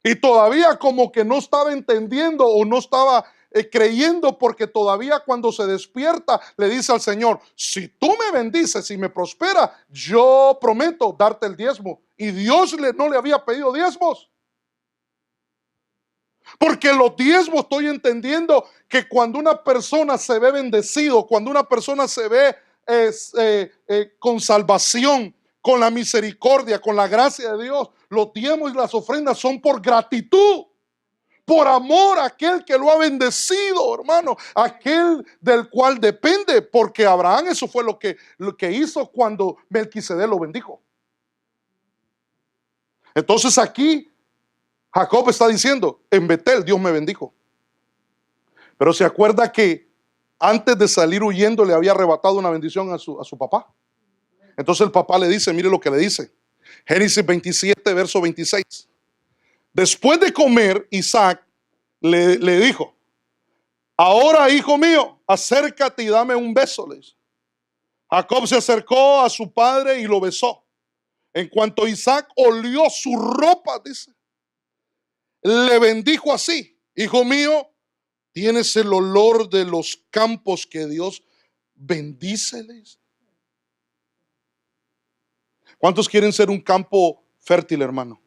Y todavía como que no estaba entendiendo o no estaba creyendo, porque todavía cuando se despierta le dice al Señor, si tú me bendices y me prosperas, yo prometo darte el diezmo. Y Dios no le había pedido diezmos. Porque los diezmos, estoy entendiendo que cuando una persona se ve bendecido, cuando una persona se ve con salvación, con la misericordia, con la gracia de Dios, los diezmos y las ofrendas son por gratitud, por amor a aquel que lo ha bendecido, hermano, aquel del cual depende, porque Abraham eso fue lo que hizo cuando Melquisedec lo bendijo. Entonces aquí Jacob está diciendo, en Betel Dios me bendijo. Pero se acuerda que antes de salir huyendo le había arrebatado una bendición a su papá. Entonces el papá le dice, mire lo que le dice. Génesis 27, verso 26. Después de comer, Isaac le dijo, ahora, hijo mío, acércate y dame un beso. Jacob se acercó a su padre y lo besó. En cuanto Isaac olió su ropa, dice, le bendijo así, hijo mío, tienes el olor de los campos que Dios bendice. ¿Cuántos quieren ser un campo fértil, hermano?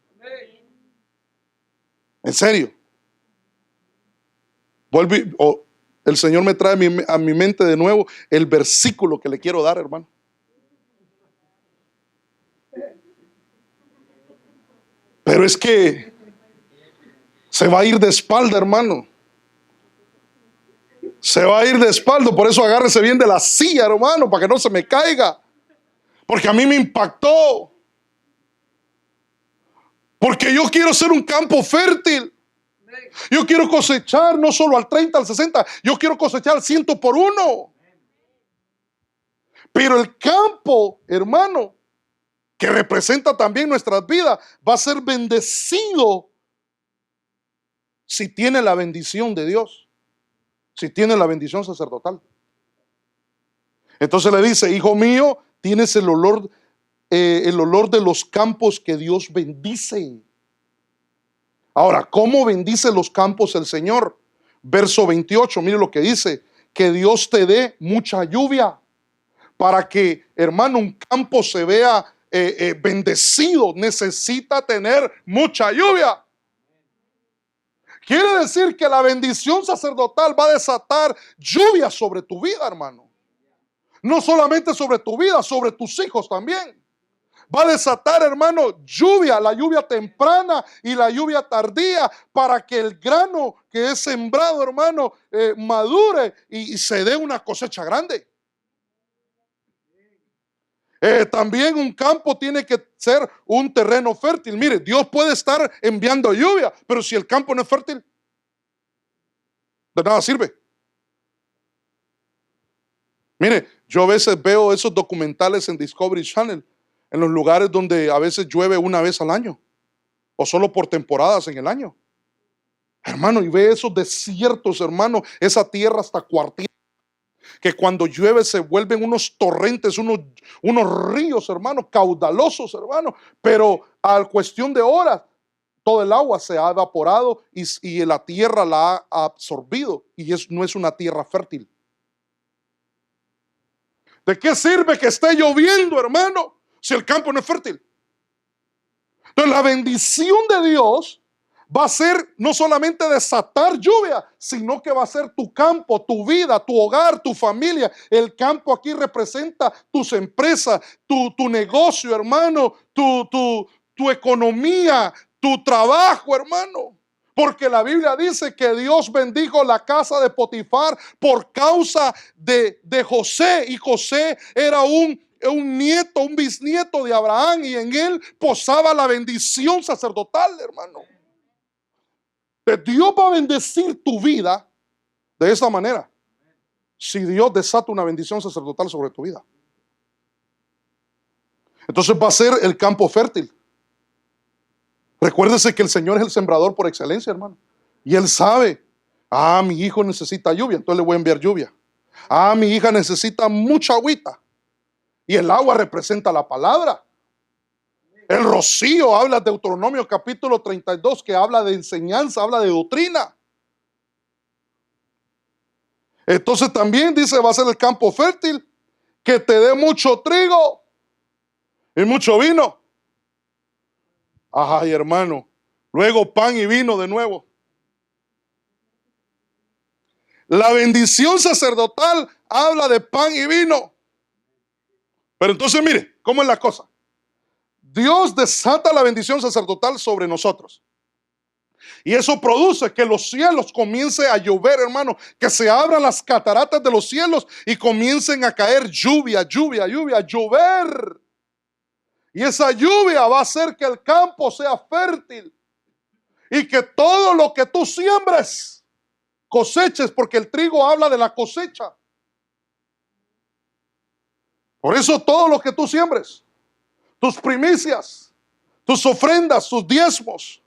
En serio. El Señor me trae a mi mente de nuevo el versículo que le quiero dar, hermano. Pero es que se va a ir de espalda, hermano. Se va a ir de espalda. Por eso agárrese bien de la silla, hermano, para que no se me caiga. Porque a mí me impactó. Porque yo quiero ser un campo fértil. Yo quiero cosechar no solo al 30, al 60. Yo quiero cosechar al 100 por 1. Pero el campo, hermano, que representa también nuestras vidas, va a ser bendecido si tiene la bendición de Dios, si tiene la bendición sacerdotal. Entonces le dice, hijo mío, tienes el olor de los campos que Dios bendice. Ahora, ¿cómo bendice los campos el Señor? Verso 28, mire lo que dice, que Dios te dé mucha lluvia para que, hermano, un campo se vea bendecido. Necesita tener mucha lluvia. Quiere decir que la bendición sacerdotal va a desatar lluvia sobre tu vida, hermano. No solamente sobre tu vida, sobre tus hijos también. Va a desatar, hermano, lluvia, la lluvia temprana y la lluvia tardía, para que el grano que es sembrado, hermano, madure y se dé una cosecha grande. También un campo tiene que ser un terreno fértil. Mire, Dios puede estar enviando lluvia, pero si el campo no es fértil, de nada sirve. Mire, yo a veces veo esos documentales en Discovery Channel, en los lugares donde a veces llueve una vez al año, o solo por temporadas en el año. Hermano, y ve esos desiertos, hermano, esa tierra hasta cuartilla, que cuando llueve se vuelven unos torrentes, unos ríos, hermano, caudalosos, hermano, pero a cuestión de horas, todo el agua se ha evaporado y la tierra la ha absorbido, y no es una tierra fértil. ¿De qué sirve que esté lloviendo, hermano, si el campo no es fértil? Entonces la bendición de Dios va a ser no solamente desatar lluvia, sino que va a ser tu campo, tu vida, tu hogar, tu familia. El campo aquí representa tus empresas, tu negocio, hermano, tu economía, tu trabajo, hermano. Porque la Biblia dice que Dios bendijo la casa de Potifar por causa de José. Y José era un nieto, un bisnieto de Abraham, y en él posaba la bendición sacerdotal, hermano. Dios va a bendecir tu vida de esa manera, si Dios desata una bendición sacerdotal sobre tu vida. Entonces va a ser el campo fértil. Recuérdese que el Señor es el sembrador por excelencia, hermano. Y Él sabe, mi hijo necesita lluvia, entonces le voy a enviar lluvia. Mi hija necesita mucha agüita. Y el agua representa la palabra. El rocío habla de Deuteronomio capítulo 32, que habla de enseñanza, habla de doctrina. Entonces también dice, va a ser el campo fértil, que te dé mucho trigo y mucho vino. Ay, hermano, luego pan y vino de nuevo. La bendición sacerdotal habla de pan y vino. Pero entonces mire, ¿cómo es la cosa? Dios desata la bendición sacerdotal sobre nosotros. Y eso produce que los cielos comiencen a llover, hermano, que se abran las cataratas de los cielos y comiencen a caer lluvia, llover. Y esa lluvia va a hacer que el campo sea fértil y que todo lo que tú siembres coseches, porque el trigo habla de la cosecha. Por eso todo lo que tú siembres, tus primicias, tus ofrendas, tus diezmos,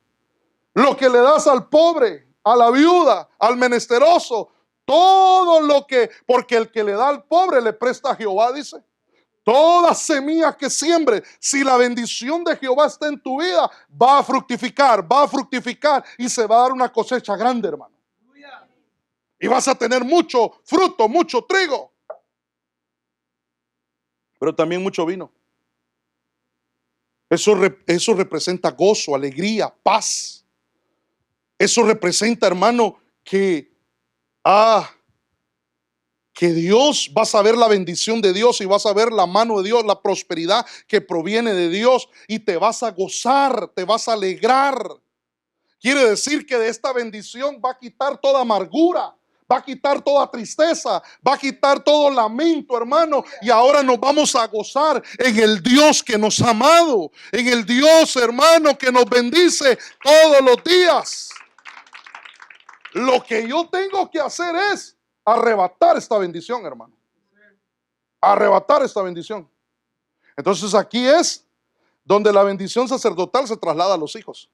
lo que le das al pobre, a la viuda, al menesteroso, todo lo que, porque el que le da al pobre le presta a Jehová, dice. Toda semilla que siembre, si la bendición de Jehová está en tu vida, va a fructificar y se va a dar una cosecha grande, hermano. Y vas a tener mucho fruto, mucho trigo, pero también mucho vino. Eso representa gozo, alegría, paz. Eso representa, hermano, que Dios, vas a ver la bendición de Dios y vas a ver la mano de Dios, la prosperidad que proviene de Dios, y te vas a gozar, te vas a alegrar. Quiere decir que de esta bendición va a quitar toda amargura, va a quitar toda tristeza, va a quitar todo lamento, hermano. Y ahora nos vamos a gozar en el Dios que nos ha amado, en el Dios, hermano, que nos bendice todos los días. Lo que yo tengo que hacer es arrebatar esta bendición, hermano. Arrebatar esta bendición. Entonces aquí es donde la bendición sacerdotal se traslada a los hijos.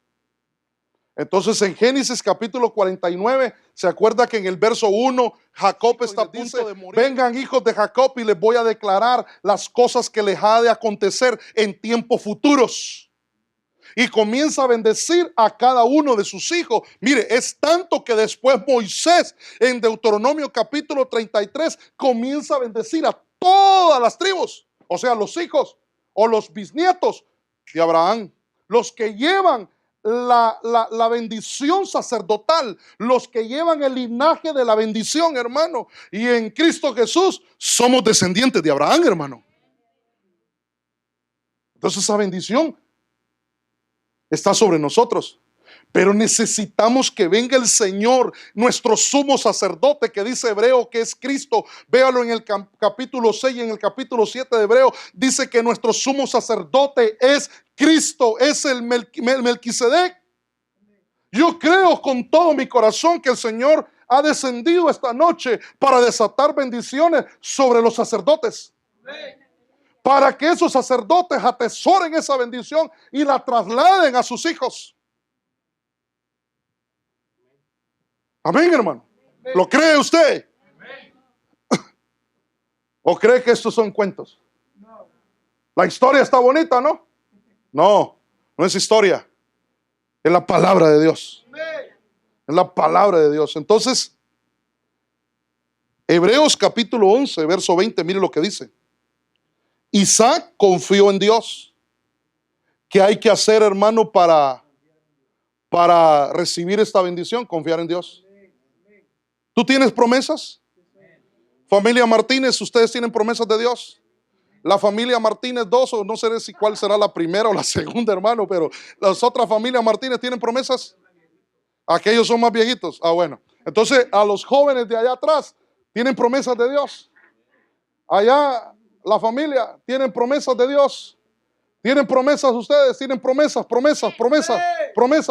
Entonces en Génesis capítulo 49, se acuerda que en el verso 1 Jacob está a punto de morir. Vengan hijos de Jacob y les voy a declarar las cosas que les ha de acontecer en tiempos futuros. Y comienza a bendecir a cada uno de sus hijos. Mire, es tanto que después Moisés en Deuteronomio capítulo 33 comienza a bendecir a todas las tribus, o sea, los hijos o los bisnietos de Abraham, los que llevan la bendición sacerdotal, los que llevan el linaje de la bendición, hermano. Y en Cristo Jesús somos descendientes de Abraham, hermano. Entonces esa bendición está sobre nosotros, pero necesitamos que venga el Señor, nuestro sumo sacerdote, que dice Hebreo que es Cristo. Véalo en el capítulo 6 y en el capítulo 7 de Hebreo, dice que nuestro sumo sacerdote es Cristo, es el Melquisedec. Yo creo con todo mi corazón que el Señor ha descendido esta noche para desatar bendiciones sobre los sacerdotes. Para que esos sacerdotes atesoren esa bendición y la trasladen a sus hijos. Amén, hermano. ¿Lo cree usted? ¿O cree que estos son cuentos? La historia está bonita, ¿no? No, no es historia. Es la palabra de Dios. Es la palabra de Dios. Entonces, Hebreos capítulo 11, verso 20, mire lo que dice. Isaac confió en Dios. ¿Qué hay que hacer, hermano, para recibir esta bendición? Confiar en Dios. ¿Tú tienes promesas? Familia Martínez, ¿ustedes tienen promesas de Dios? La familia Martínez 2, o no sé si cuál será la primera o la segunda, hermano, pero las otras familias Martínez tienen promesas. Aquellos son más viejitos. Bueno. Entonces, a los jóvenes de allá atrás, ¿tienen promesas de Dios? Allá la familia, ¿tienen promesas de Dios? ¿Tienen promesas ustedes? ¿Tienen promesas?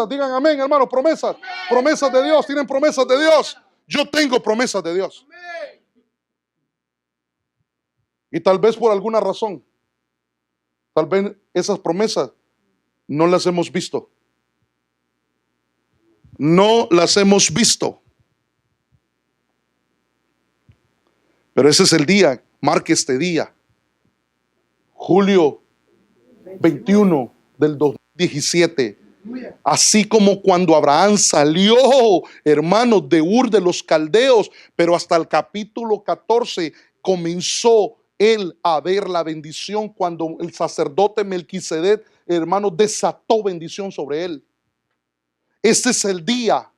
Digan amén, hermano, promesas de Dios. ¿Tienen promesas de Dios? Yo tengo promesas de Dios. Y tal vez por alguna razón, tal vez esas promesas no las hemos visto. No las hemos visto. Pero ese es el día. Marque este día. Julio 21 del 2017. Así como cuando Abraham salió, hermanos, de Ur de los Caldeos, pero hasta el capítulo 14 comenzó él a ver la bendición cuando el sacerdote Melquisedec, hermanos, desató bendición sobre él. Este es el día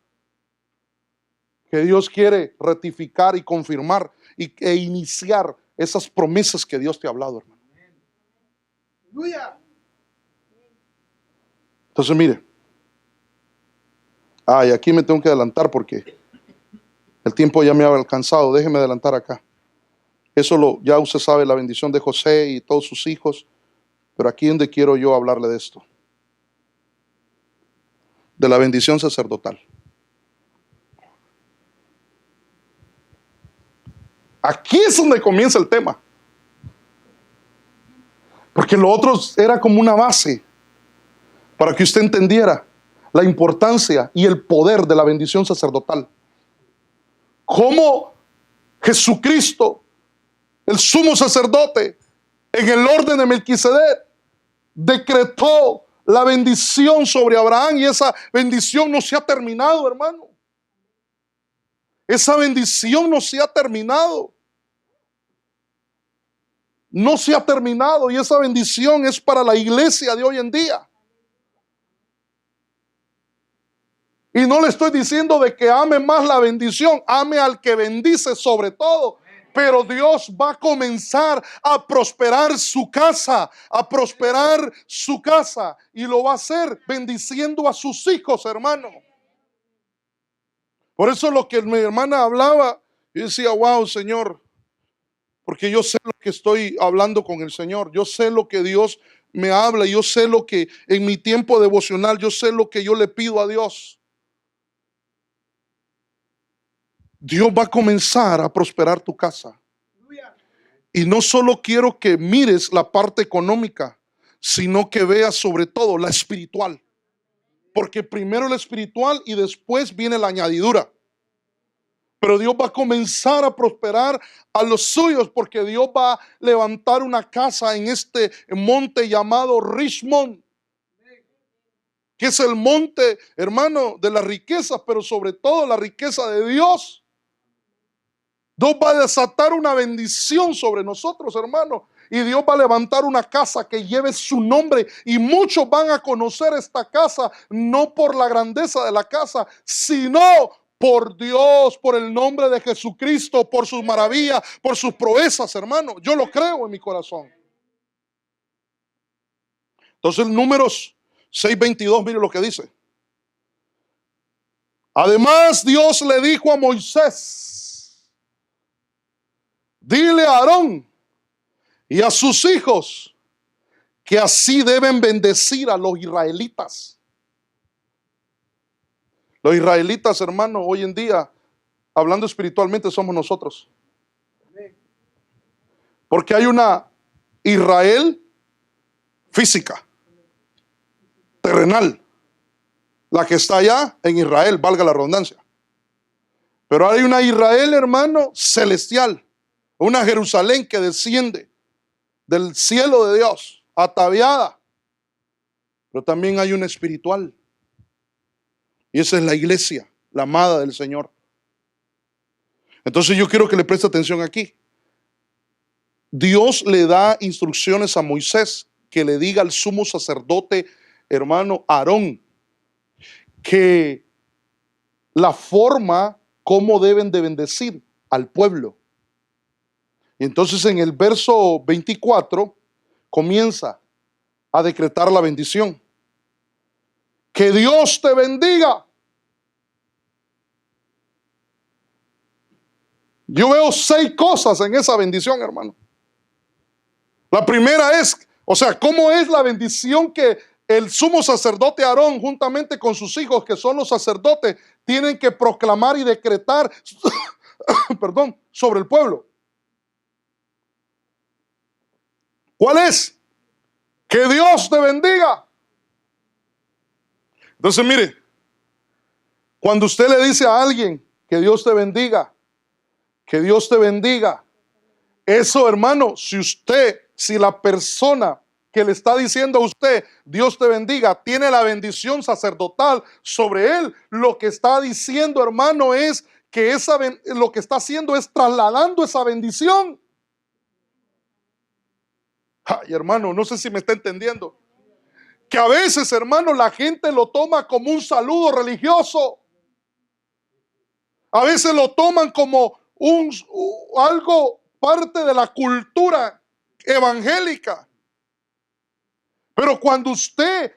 que Dios quiere ratificar y confirmar e iniciar esas promesas que Dios te ha hablado, hermano. Entonces, mire, Y aquí me tengo que adelantar porque el tiempo ya me ha alcanzado. Déjeme adelantar acá. Ya usted sabe la bendición de José y todos sus hijos. Pero aquí es donde quiero yo hablarle de esto. De la bendición sacerdotal. Aquí es donde comienza el tema. Porque lo otro era como una base para que usted entendiera la importancia y el poder de la bendición sacerdotal. Cómo Jesucristo, el sumo sacerdote, en el orden de Melquisedec, decretó la bendición sobre Abraham, y esa bendición no se ha terminado, hermano. Esa bendición no se ha terminado. No se ha terminado, y esa bendición es para la iglesia de hoy en día. Y no le estoy diciendo de que ame más la bendición, ame al que bendice sobre todo. Pero Dios va a comenzar a prosperar su casa, y lo va a hacer bendiciendo a sus hijos, hermano. Por eso lo que mi hermana hablaba, yo decía, wow, Señor, porque yo sé lo que estoy hablando con el Señor, yo sé lo que Dios me habla, yo sé lo que en mi tiempo devocional, yo sé lo que yo le pido a Dios. Dios va a comenzar a prosperar tu casa. Y no solo quiero que mires la parte económica, sino que veas sobre todo la espiritual. Porque primero la espiritual y después viene la añadidura. Pero Dios va a comenzar a prosperar a los suyos, porque Dios va a levantar una casa en este monte llamado Richmond, que es el monte, hermano, de las riquezas, pero sobre todo la riqueza de Dios. Dios va a desatar una bendición sobre nosotros, hermano. Y Dios va a levantar una casa que lleve su nombre. Y muchos van a conocer esta casa, no por la grandeza de la casa, sino por Dios, por el nombre de Jesucristo, por sus maravillas, por sus proezas, hermano. Yo lo creo en mi corazón. Entonces, Números 6:22, mire lo que dice. Además, Dios le dijo a Moisés: dile a Aarón y a sus hijos que así deben bendecir a los israelitas. Los israelitas, hermano, hoy en día, hablando espiritualmente, somos nosotros. Porque hay una Israel física, terrenal, la que está allá en Israel, valga la redundancia. Pero hay una Israel, hermano, celestial. Una Jerusalén que desciende del cielo de Dios, ataviada. Pero también hay una espiritual. Y esa es la iglesia, la amada del Señor. Entonces yo quiero que le preste atención aquí. Dios le da instrucciones a Moisés que le diga al sumo sacerdote, hermano Aarón, que la forma como deben de bendecir al pueblo. Y entonces en el verso 24 comienza a decretar la bendición. Que Dios te bendiga. Yo veo 6 cosas en esa bendición, hermano. La primera es, ¿cómo es la bendición que el sumo sacerdote Aarón, juntamente con sus hijos, que son los sacerdotes, tienen que proclamar y decretar sobre el pueblo? ¿Cuál es? Que Dios te bendiga. Entonces, mire, cuando usted le dice a alguien que Dios te bendiga, que Dios te bendiga, eso, hermano, si la persona que le está diciendo a usted, Dios te bendiga, tiene la bendición sacerdotal sobre él, lo que está diciendo, hermano, es que lo que está haciendo es trasladando esa bendición. Ay, hermano, no sé si me está entendiendo. Que a veces, hermano, la gente lo toma como un saludo religioso. A veces lo toman como algo parte de la cultura evangélica. Pero cuando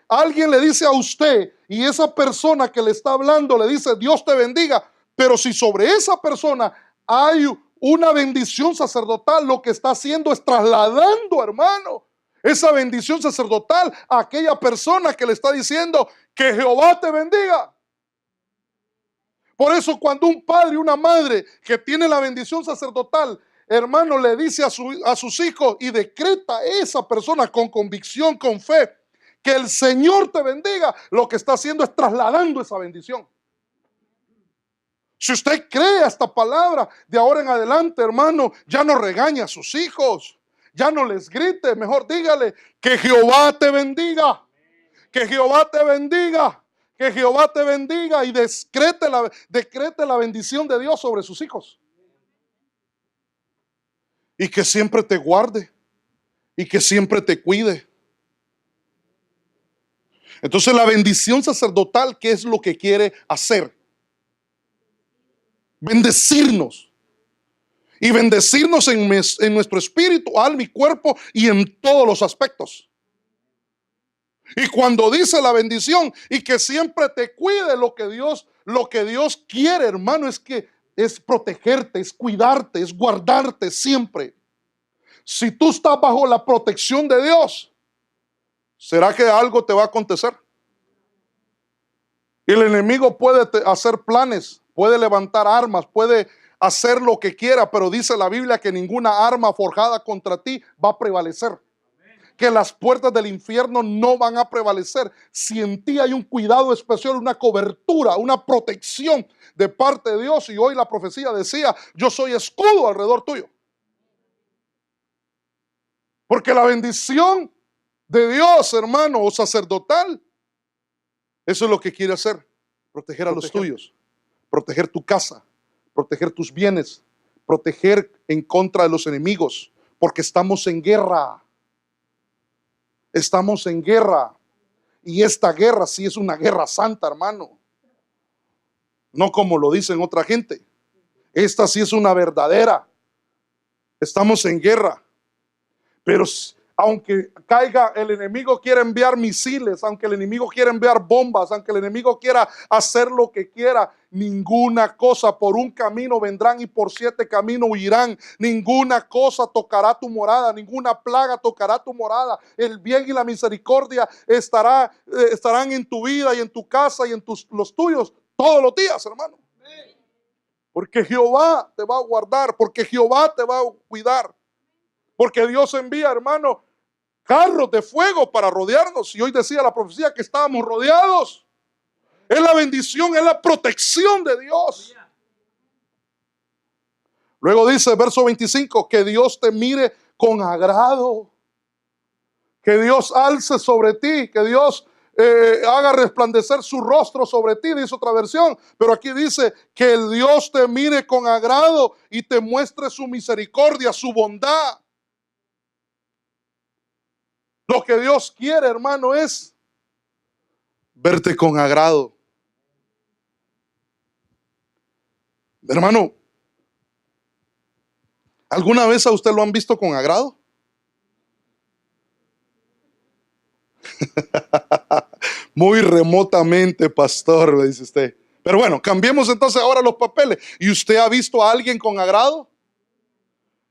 alguien le dice a usted y esa persona que le está hablando le dice Dios te bendiga, pero si sobre esa persona hay una bendición sacerdotal, lo que está haciendo es trasladando, hermano, esa bendición sacerdotal a aquella persona que le está diciendo que Jehová te bendiga. Por eso cuando un padre y una madre que tiene la bendición sacerdotal, hermano, le dice a sus hijos y decreta a esa persona con convicción, con fe, que el Señor te bendiga, lo que está haciendo es trasladando esa bendición. Si usted cree esta palabra, de ahora en adelante, hermano, ya no regañe a sus hijos, ya no les grite, mejor dígale que Jehová te bendiga, que Jehová te bendiga, que Jehová te bendiga, y decrete la bendición de Dios sobre sus hijos. Y que siempre te guarde y que siempre te cuide. Entonces la bendición sacerdotal, ¿qué es lo que quiere hacer? Bendecirnos. Y bendecirnos en nuestro espíritu, alma y cuerpo, y en todos los aspectos. Y cuando dice la bendición y que siempre te cuide, lo que Dios quiere, hermano, es protegerte, es cuidarte, es guardarte siempre. Si tú estás bajo la protección de Dios, ¿será que algo te va a acontecer? El enemigo puede hacer planes, puede levantar armas, puede hacer lo que quiera, pero dice la Biblia que ninguna arma forjada contra ti va a prevalecer. Que las puertas del infierno no van a prevalecer si en ti hay un cuidado especial, una cobertura, una protección de parte de Dios. Y hoy la profecía decía: yo soy escudo alrededor tuyo. Porque la bendición de Dios, hermano, o sacerdotal, eso es lo que quiere hacer: proteger a los tuyos, proteger tu casa, proteger tus bienes, proteger en contra de los enemigos, porque estamos en guerra. Estamos en guerra. Y esta guerra sí es una guerra santa, hermano. No como lo dicen otra gente. Esta sí es una verdadera. Estamos en guerra. Pero aunque caiga, el enemigo quiere enviar misiles, aunque el enemigo quiera enviar bombas, aunque el enemigo quiera hacer lo que quiera, ninguna cosa, por un camino vendrán y por 7 caminos huirán. Ninguna cosa tocará tu morada, ninguna plaga tocará tu morada. El bien y la misericordia estarán en tu vida y en tu casa y en los tuyos todos los días, hermano. Porque Jehová te va a guardar, porque Jehová te va a cuidar. Porque Dios envía, hermano, carros de fuego para rodearnos. Y hoy decía la profecía que estábamos rodeados. Es la bendición, es la protección de Dios. Luego dice, verso 25, que Dios te mire con agrado. Que Dios alce sobre ti, que Dios haga resplandecer su rostro sobre ti, dice otra versión. Pero aquí dice que el Dios te mire con agrado y te muestre su misericordia, su bondad. Lo que Dios quiere, hermano, es verte con agrado. Hermano, ¿alguna vez a usted lo han visto con agrado? Muy remotamente, pastor, me dice usted. Pero bueno, cambiemos entonces ahora los papeles. ¿Y usted ha visto a alguien con agrado?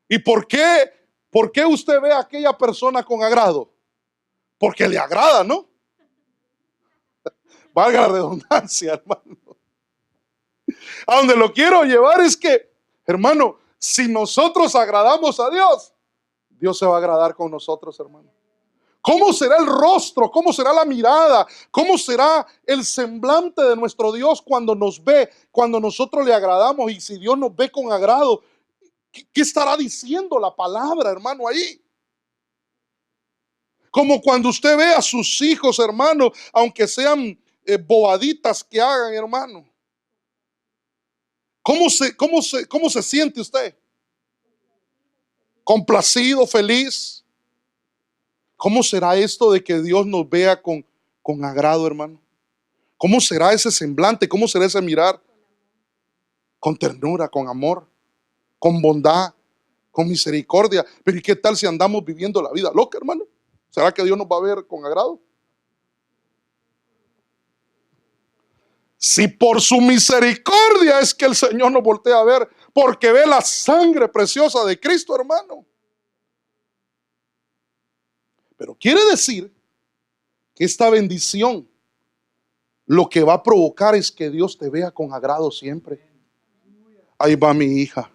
¿Y por qué usted ve a aquella persona con agrado? Porque le agrada, ¿no? Valga la redundancia, hermano. A donde lo quiero llevar es que, hermano, si nosotros agradamos a Dios, Dios se va a agradar con nosotros, hermano. ¿Cómo será el rostro? ¿Cómo será la mirada? ¿Cómo será el semblante de nuestro Dios cuando nos ve, cuando nosotros le agradamos? Y si Dios nos ve con agrado, ¿qué estará diciendo la palabra, hermano, ahí? Como cuando usted ve a sus hijos, hermano, aunque sean bobaditas que hagan, hermano. ¿Cómo se siente usted? ¿Complacido, feliz? ¿Cómo será esto de que Dios nos vea con agrado, hermano? ¿Cómo será ese semblante? ¿Cómo será ese mirar? Con ternura, con amor, con bondad, con misericordia. Pero ¿y qué tal si andamos viviendo la vida loca, hermano? ¿Será que Dios nos va a ver con agrado? Si por su misericordia es que el Señor nos voltea a ver, porque ve la sangre preciosa de Cristo, hermano. Pero quiere decir que esta bendición lo que va a provocar es que Dios te vea con agrado siempre. Ahí va mi hija.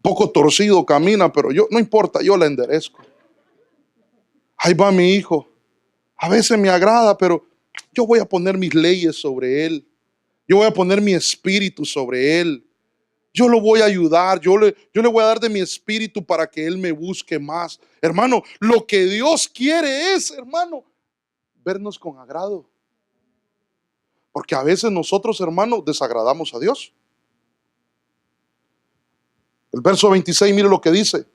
Poco torcido camina, pero yo, no importa, yo la enderezco. Ahí va mi hijo. A veces me agrada, pero yo voy a poner mis leyes sobre él. Yo voy a poner mi espíritu sobre él. Yo lo voy a ayudar. Yo le voy a dar de mi espíritu para que él me busque más. Hermano, lo que Dios quiere es, hermano, vernos con agrado. Porque a veces nosotros, hermano, desagradamos a Dios. El verso 26, mire lo que dice.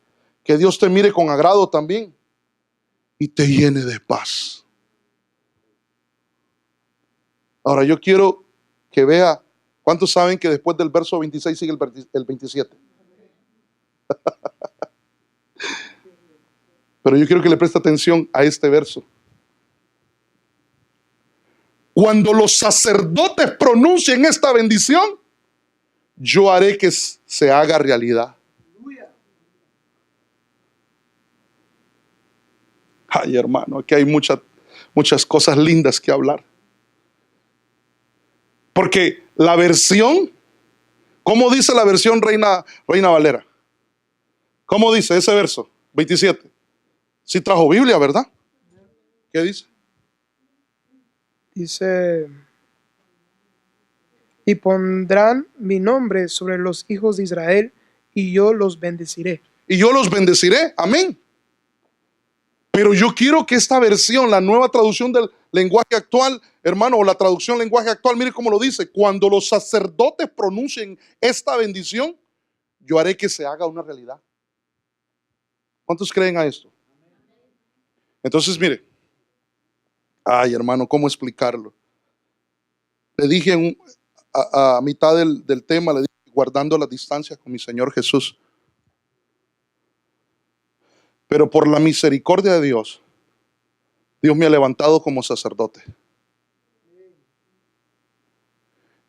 Que Dios te mire con agrado también y te llene de paz. Ahora yo quiero que vea, ¿cuántos saben que después del verso 26 sigue el 27? Pero yo quiero que le preste atención a este verso. Cuando los sacerdotes pronuncien esta bendición, yo haré que se haga realidad. Ay, hermano, aquí hay muchas cosas lindas que hablar. Porque la versión, ¿cómo dice la versión Reina Valera? ¿Cómo dice ese verso 27? Sí trajo Biblia, ¿verdad? ¿Qué dice? Dice: y pondrán mi nombre sobre los hijos de Israel, y yo los bendeciré. Y yo los bendeciré, amén. Pero yo quiero que esta versión, la nueva traducción del lenguaje actual, hermano, o la traducción lenguaje actual, mire cómo lo dice: cuando los sacerdotes pronuncien esta bendición, yo haré que se haga una realidad. ¿Cuántos creen a esto? Entonces, mire, ay, hermano, ¿cómo explicarlo? Le dije a mitad del tema, le dije, guardando las distancias con mi Señor Jesús. Pero por la misericordia de Dios, Dios me ha levantado como sacerdote.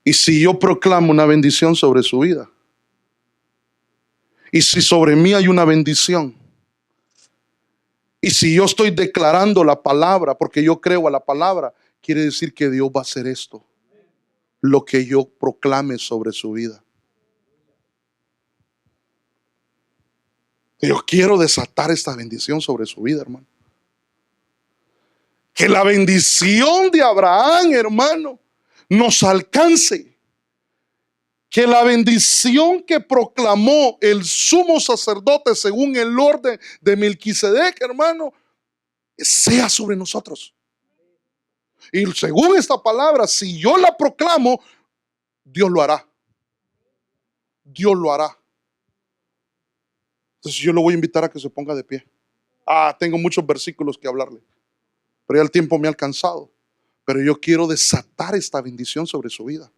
Y si yo proclamo una bendición sobre su vida, y si sobre mí hay una bendición, y si yo estoy declarando la palabra, porque yo creo a la palabra, quiere decir que Dios va a hacer esto, lo que yo proclame sobre su vida. Yo quiero desatar esta bendición sobre su vida, hermano. Que la bendición de Abraham, hermano, nos alcance. Que la bendición que proclamó el sumo sacerdote según el orden de Melquisedec, hermano, sea sobre nosotros. Y según esta palabra, si yo la proclamo, Dios lo hará. Dios lo hará. Entonces yo lo voy a invitar a que se ponga de pie. Tengo muchos versículos que hablarle, pero ya el tiempo me ha alcanzado. Pero yo quiero desatar esta bendición sobre su vida.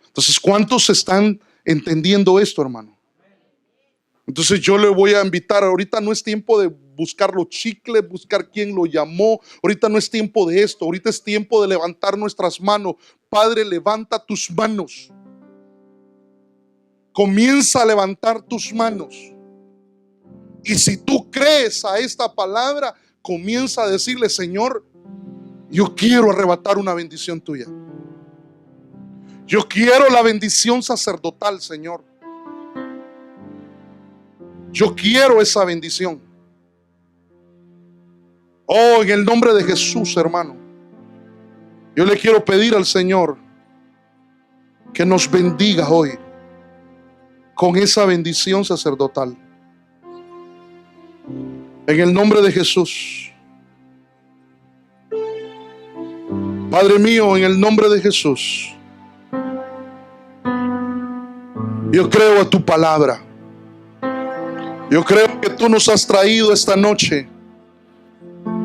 Entonces, ¿cuántos están entendiendo esto, hermano? Entonces yo le voy a invitar. Ahorita no es tiempo de buscar los chicles, buscar quién lo llamó. Ahorita no es tiempo de esto. Ahorita es tiempo de levantar nuestras manos. Padre, levanta tus manos. Comienza a levantar tus manos. Y si tú crees a esta palabra, comienza a decirle: Señor, yo quiero arrebatar una bendición tuya. Yo quiero la bendición sacerdotal, Señor. Yo quiero esa bendición. Oh, en el nombre de Jesús, hermano, yo le quiero pedir al Señor que nos bendiga hoy con esa bendición sacerdotal. En el nombre de Jesús. Padre mío, en el nombre de Jesús, yo creo a tu palabra. Yo creo que tú nos has traído esta noche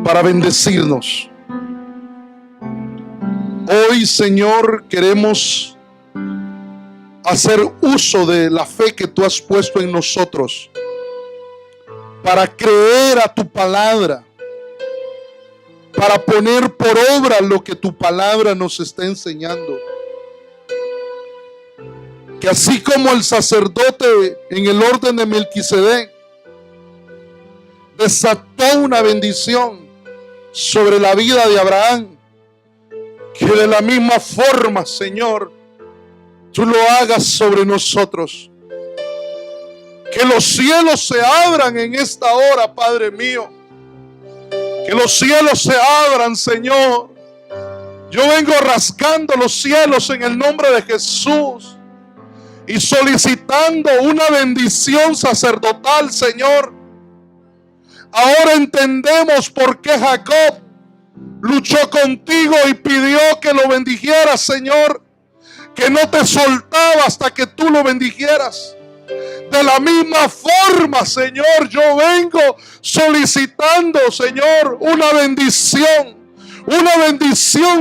para bendecirnos. Hoy, Señor, queremos hacer uso de la fe que tú has puesto en nosotros para creer a tu palabra, para poner por obra lo que tu palabra nos está enseñando. Que así como el sacerdote en el orden de Melquisedec desató una bendición sobre la vida de Abraham, que de la misma forma, Señor, tú lo hagas sobre nosotros. Que los cielos se abran en esta hora, Padre mío. Que los cielos se abran, Señor. Yo vengo rasgando los cielos en el nombre de Jesús y solicitando una bendición sacerdotal, Señor. Ahora entendemos por qué Jacob luchó contigo y pidió que lo bendijeras, Señor. Que no te soltaba hasta que tú lo bendijeras. De la misma forma, Señor, yo vengo solicitando, Señor, una bendición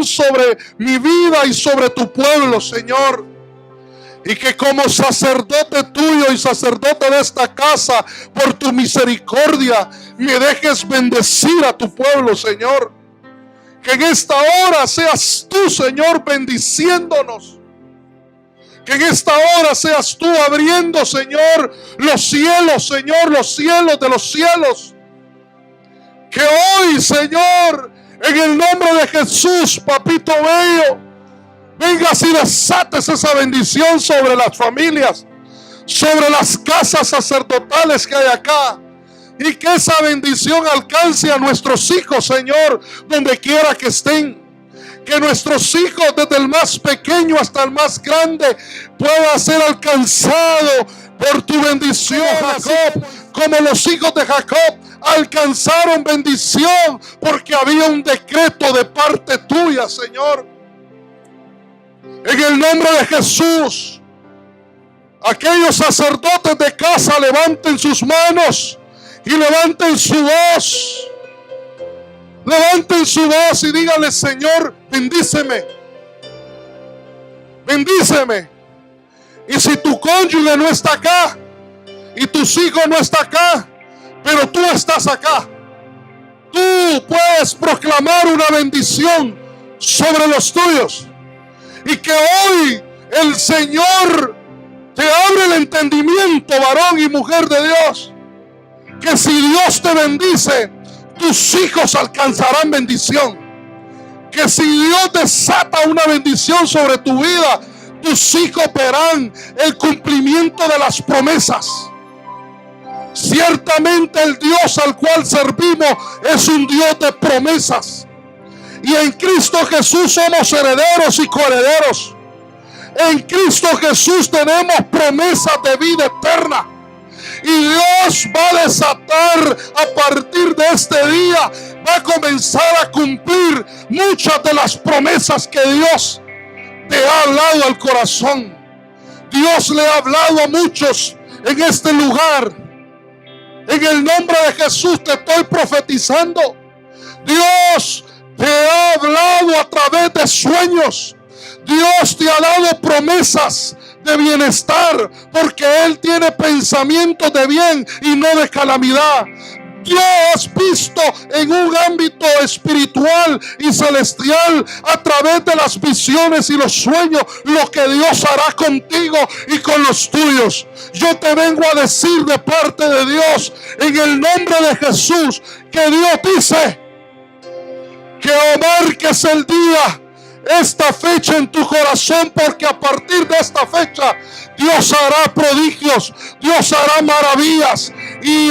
sobre mi vida y sobre tu pueblo, Señor. Y que como sacerdote tuyo y sacerdote de esta casa, por tu misericordia, me dejes bendecir a tu pueblo, Señor. Que en esta hora seas tú, Señor, bendiciéndonos. Que en esta hora seas tú abriendo, Señor, los cielos, Señor, los cielos de los cielos. Que hoy, Señor, en el nombre de Jesús, Papito Bello, vengas y desates esa bendición sobre las familias, sobre las casas sacerdotales que hay acá. Y que esa bendición alcance a nuestros hijos, Señor, donde quiera que estén. Que nuestros hijos, desde el más pequeño hasta el más grande, puedan ser alcanzados por tu bendición, Jacob. Como los hijos de Jacob alcanzaron bendición porque había un decreto de parte tuya, Señor. En el nombre de Jesús, aquellos sacerdotes de casa levanten sus manos y levanten su voz. Levanten su voz y díganle: Señor, bendíceme. Bendíceme. Y si tu cónyuge no está acá y tus hijos no están acá, pero tú estás acá, tú puedes proclamar una bendición sobre los tuyos. Y que hoy el Señor te abre el entendimiento, varón y mujer de Dios. Que si Dios te bendice, tus hijos alcanzarán bendición. Que si Dios desata una bendición sobre tu vida, tus hijos verán el cumplimiento de las promesas. Ciertamente el Dios al cual servimos es un Dios de promesas. Y en Cristo Jesús somos herederos y coherederos. En Cristo Jesús tenemos promesas de vida eterna. Y Dios va a desatar a partir de este día, va a comenzar a cumplir muchas de las promesas que Dios te ha hablado al corazón. Dios le ha hablado a muchos en este lugar. En el nombre de Jesús te estoy profetizando. Dios te ha hablado a través de sueños. Dios te ha dado promesas de bienestar, porque Él tiene pensamientos de bien y no de calamidad. Dios has visto en un ámbito espiritual y celestial, a través de las visiones y los sueños, lo que Dios hará contigo y con los tuyos. Yo te vengo a decir de parte de Dios, en el nombre de Jesús, que Dios dice que marques el día, esta fecha en tu corazón, porque a partir de esta fecha Dios hará prodigios, Dios hará maravillas, y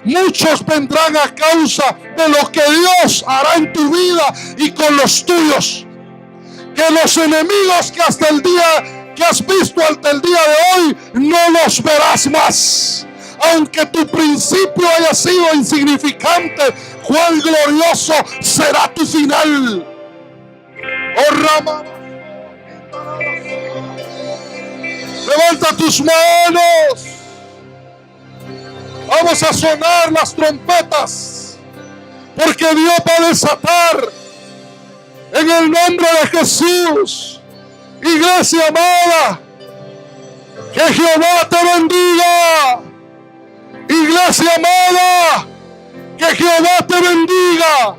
muchos vendrán a causa de lo que Dios hará en tu vida y con los tuyos. Que los enemigos que hasta el día que has visto hasta el día de hoy, no los verás más. Aunque tu principio haya sido insignificante, cuán glorioso será tu final. Oh, Rama, levanta tus manos. Vamos a sonar las trompetas, porque Dios va a desatar en el nombre de Jesús. Iglesia amada, que Jehová te bendiga, Iglesia amada, que Jehová te bendiga.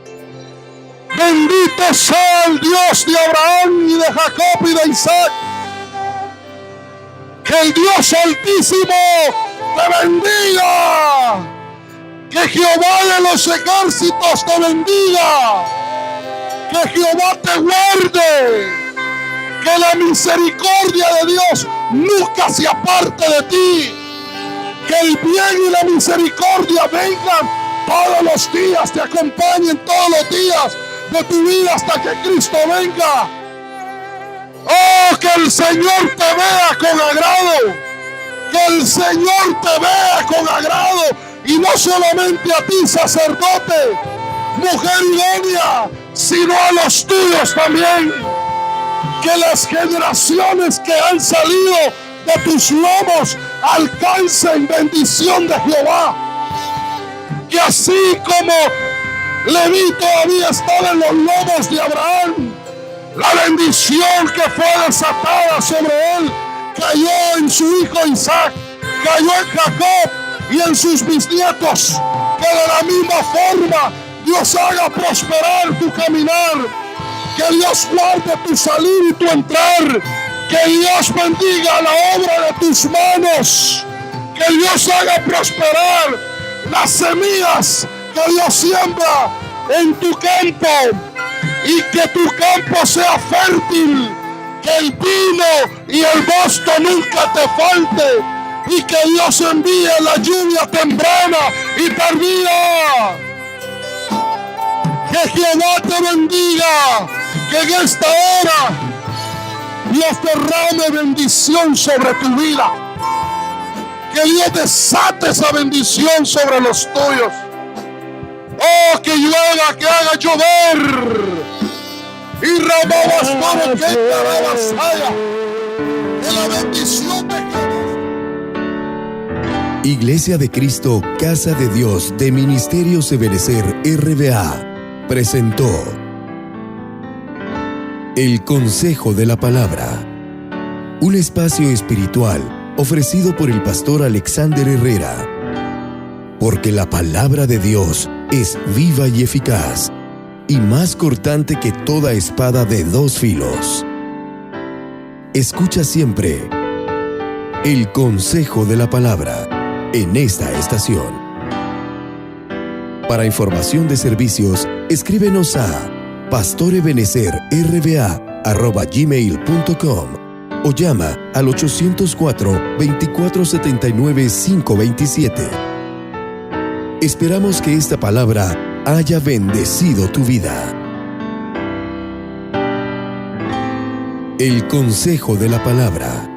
Bendito sea el Dios de Abraham y de Jacob y de Isaac. Que el Dios Altísimo te bendiga. Que Jehová de los ejércitos te bendiga. Que Jehová te guarde. Que la misericordia de Dios nunca se aparte de ti. Que el bien y la misericordia vengan todos los días, te acompañen todos los días de tu vida hasta que Cristo venga. Oh, que el Señor te vea con agrado. Que el Señor te vea con agrado. Y no solamente a ti, sacerdote, mujer idónea, sino a los tuyos también. Que las generaciones que han salido de tus lomos alcancen bendición de Jehová. Que así como Leví todavía estaba en los lomos de Abraham, la bendición que fue desatada sobre él cayó en su hijo Isaac, cayó en Jacob y en sus bisnietos. Que de la misma forma Dios haga prosperar tu caminar. Que Dios guarde tu salir y tu entrar. Que Dios bendiga la obra de tus manos. Que Dios haga prosperar las semillas que Dios siembra en tu campo. Y que tu campo sea fértil. Que el vino y el mosto nunca te falte. Y que Dios envíe la lluvia temprana y tardía. Que Jehová te bendiga. Que en esta hora Dios derrame bendición sobre tu vida. Que Dios desate esa bendición sobre los tuyos. Oh, que llueva, que haga llover. Y ramabas todo que rabasaya. Que la bendición de Jehová. Iglesia de Cristo, Casa de Dios de Ministerios Ebenecer RBA presentó El Consejo de la Palabra, un espacio espiritual ofrecido por el pastor Alexander Herrera, porque la palabra de Dios es viva y eficaz, y más cortante que toda espada de dos filos. Escucha siempre El Consejo de la Palabra en esta estación. Para información de servicios, escríbenos a pastorebenecerrba@gmail.com o llama al 804-2479-527. Esperamos que esta palabra haya bendecido tu vida. El Consejo de la Palabra.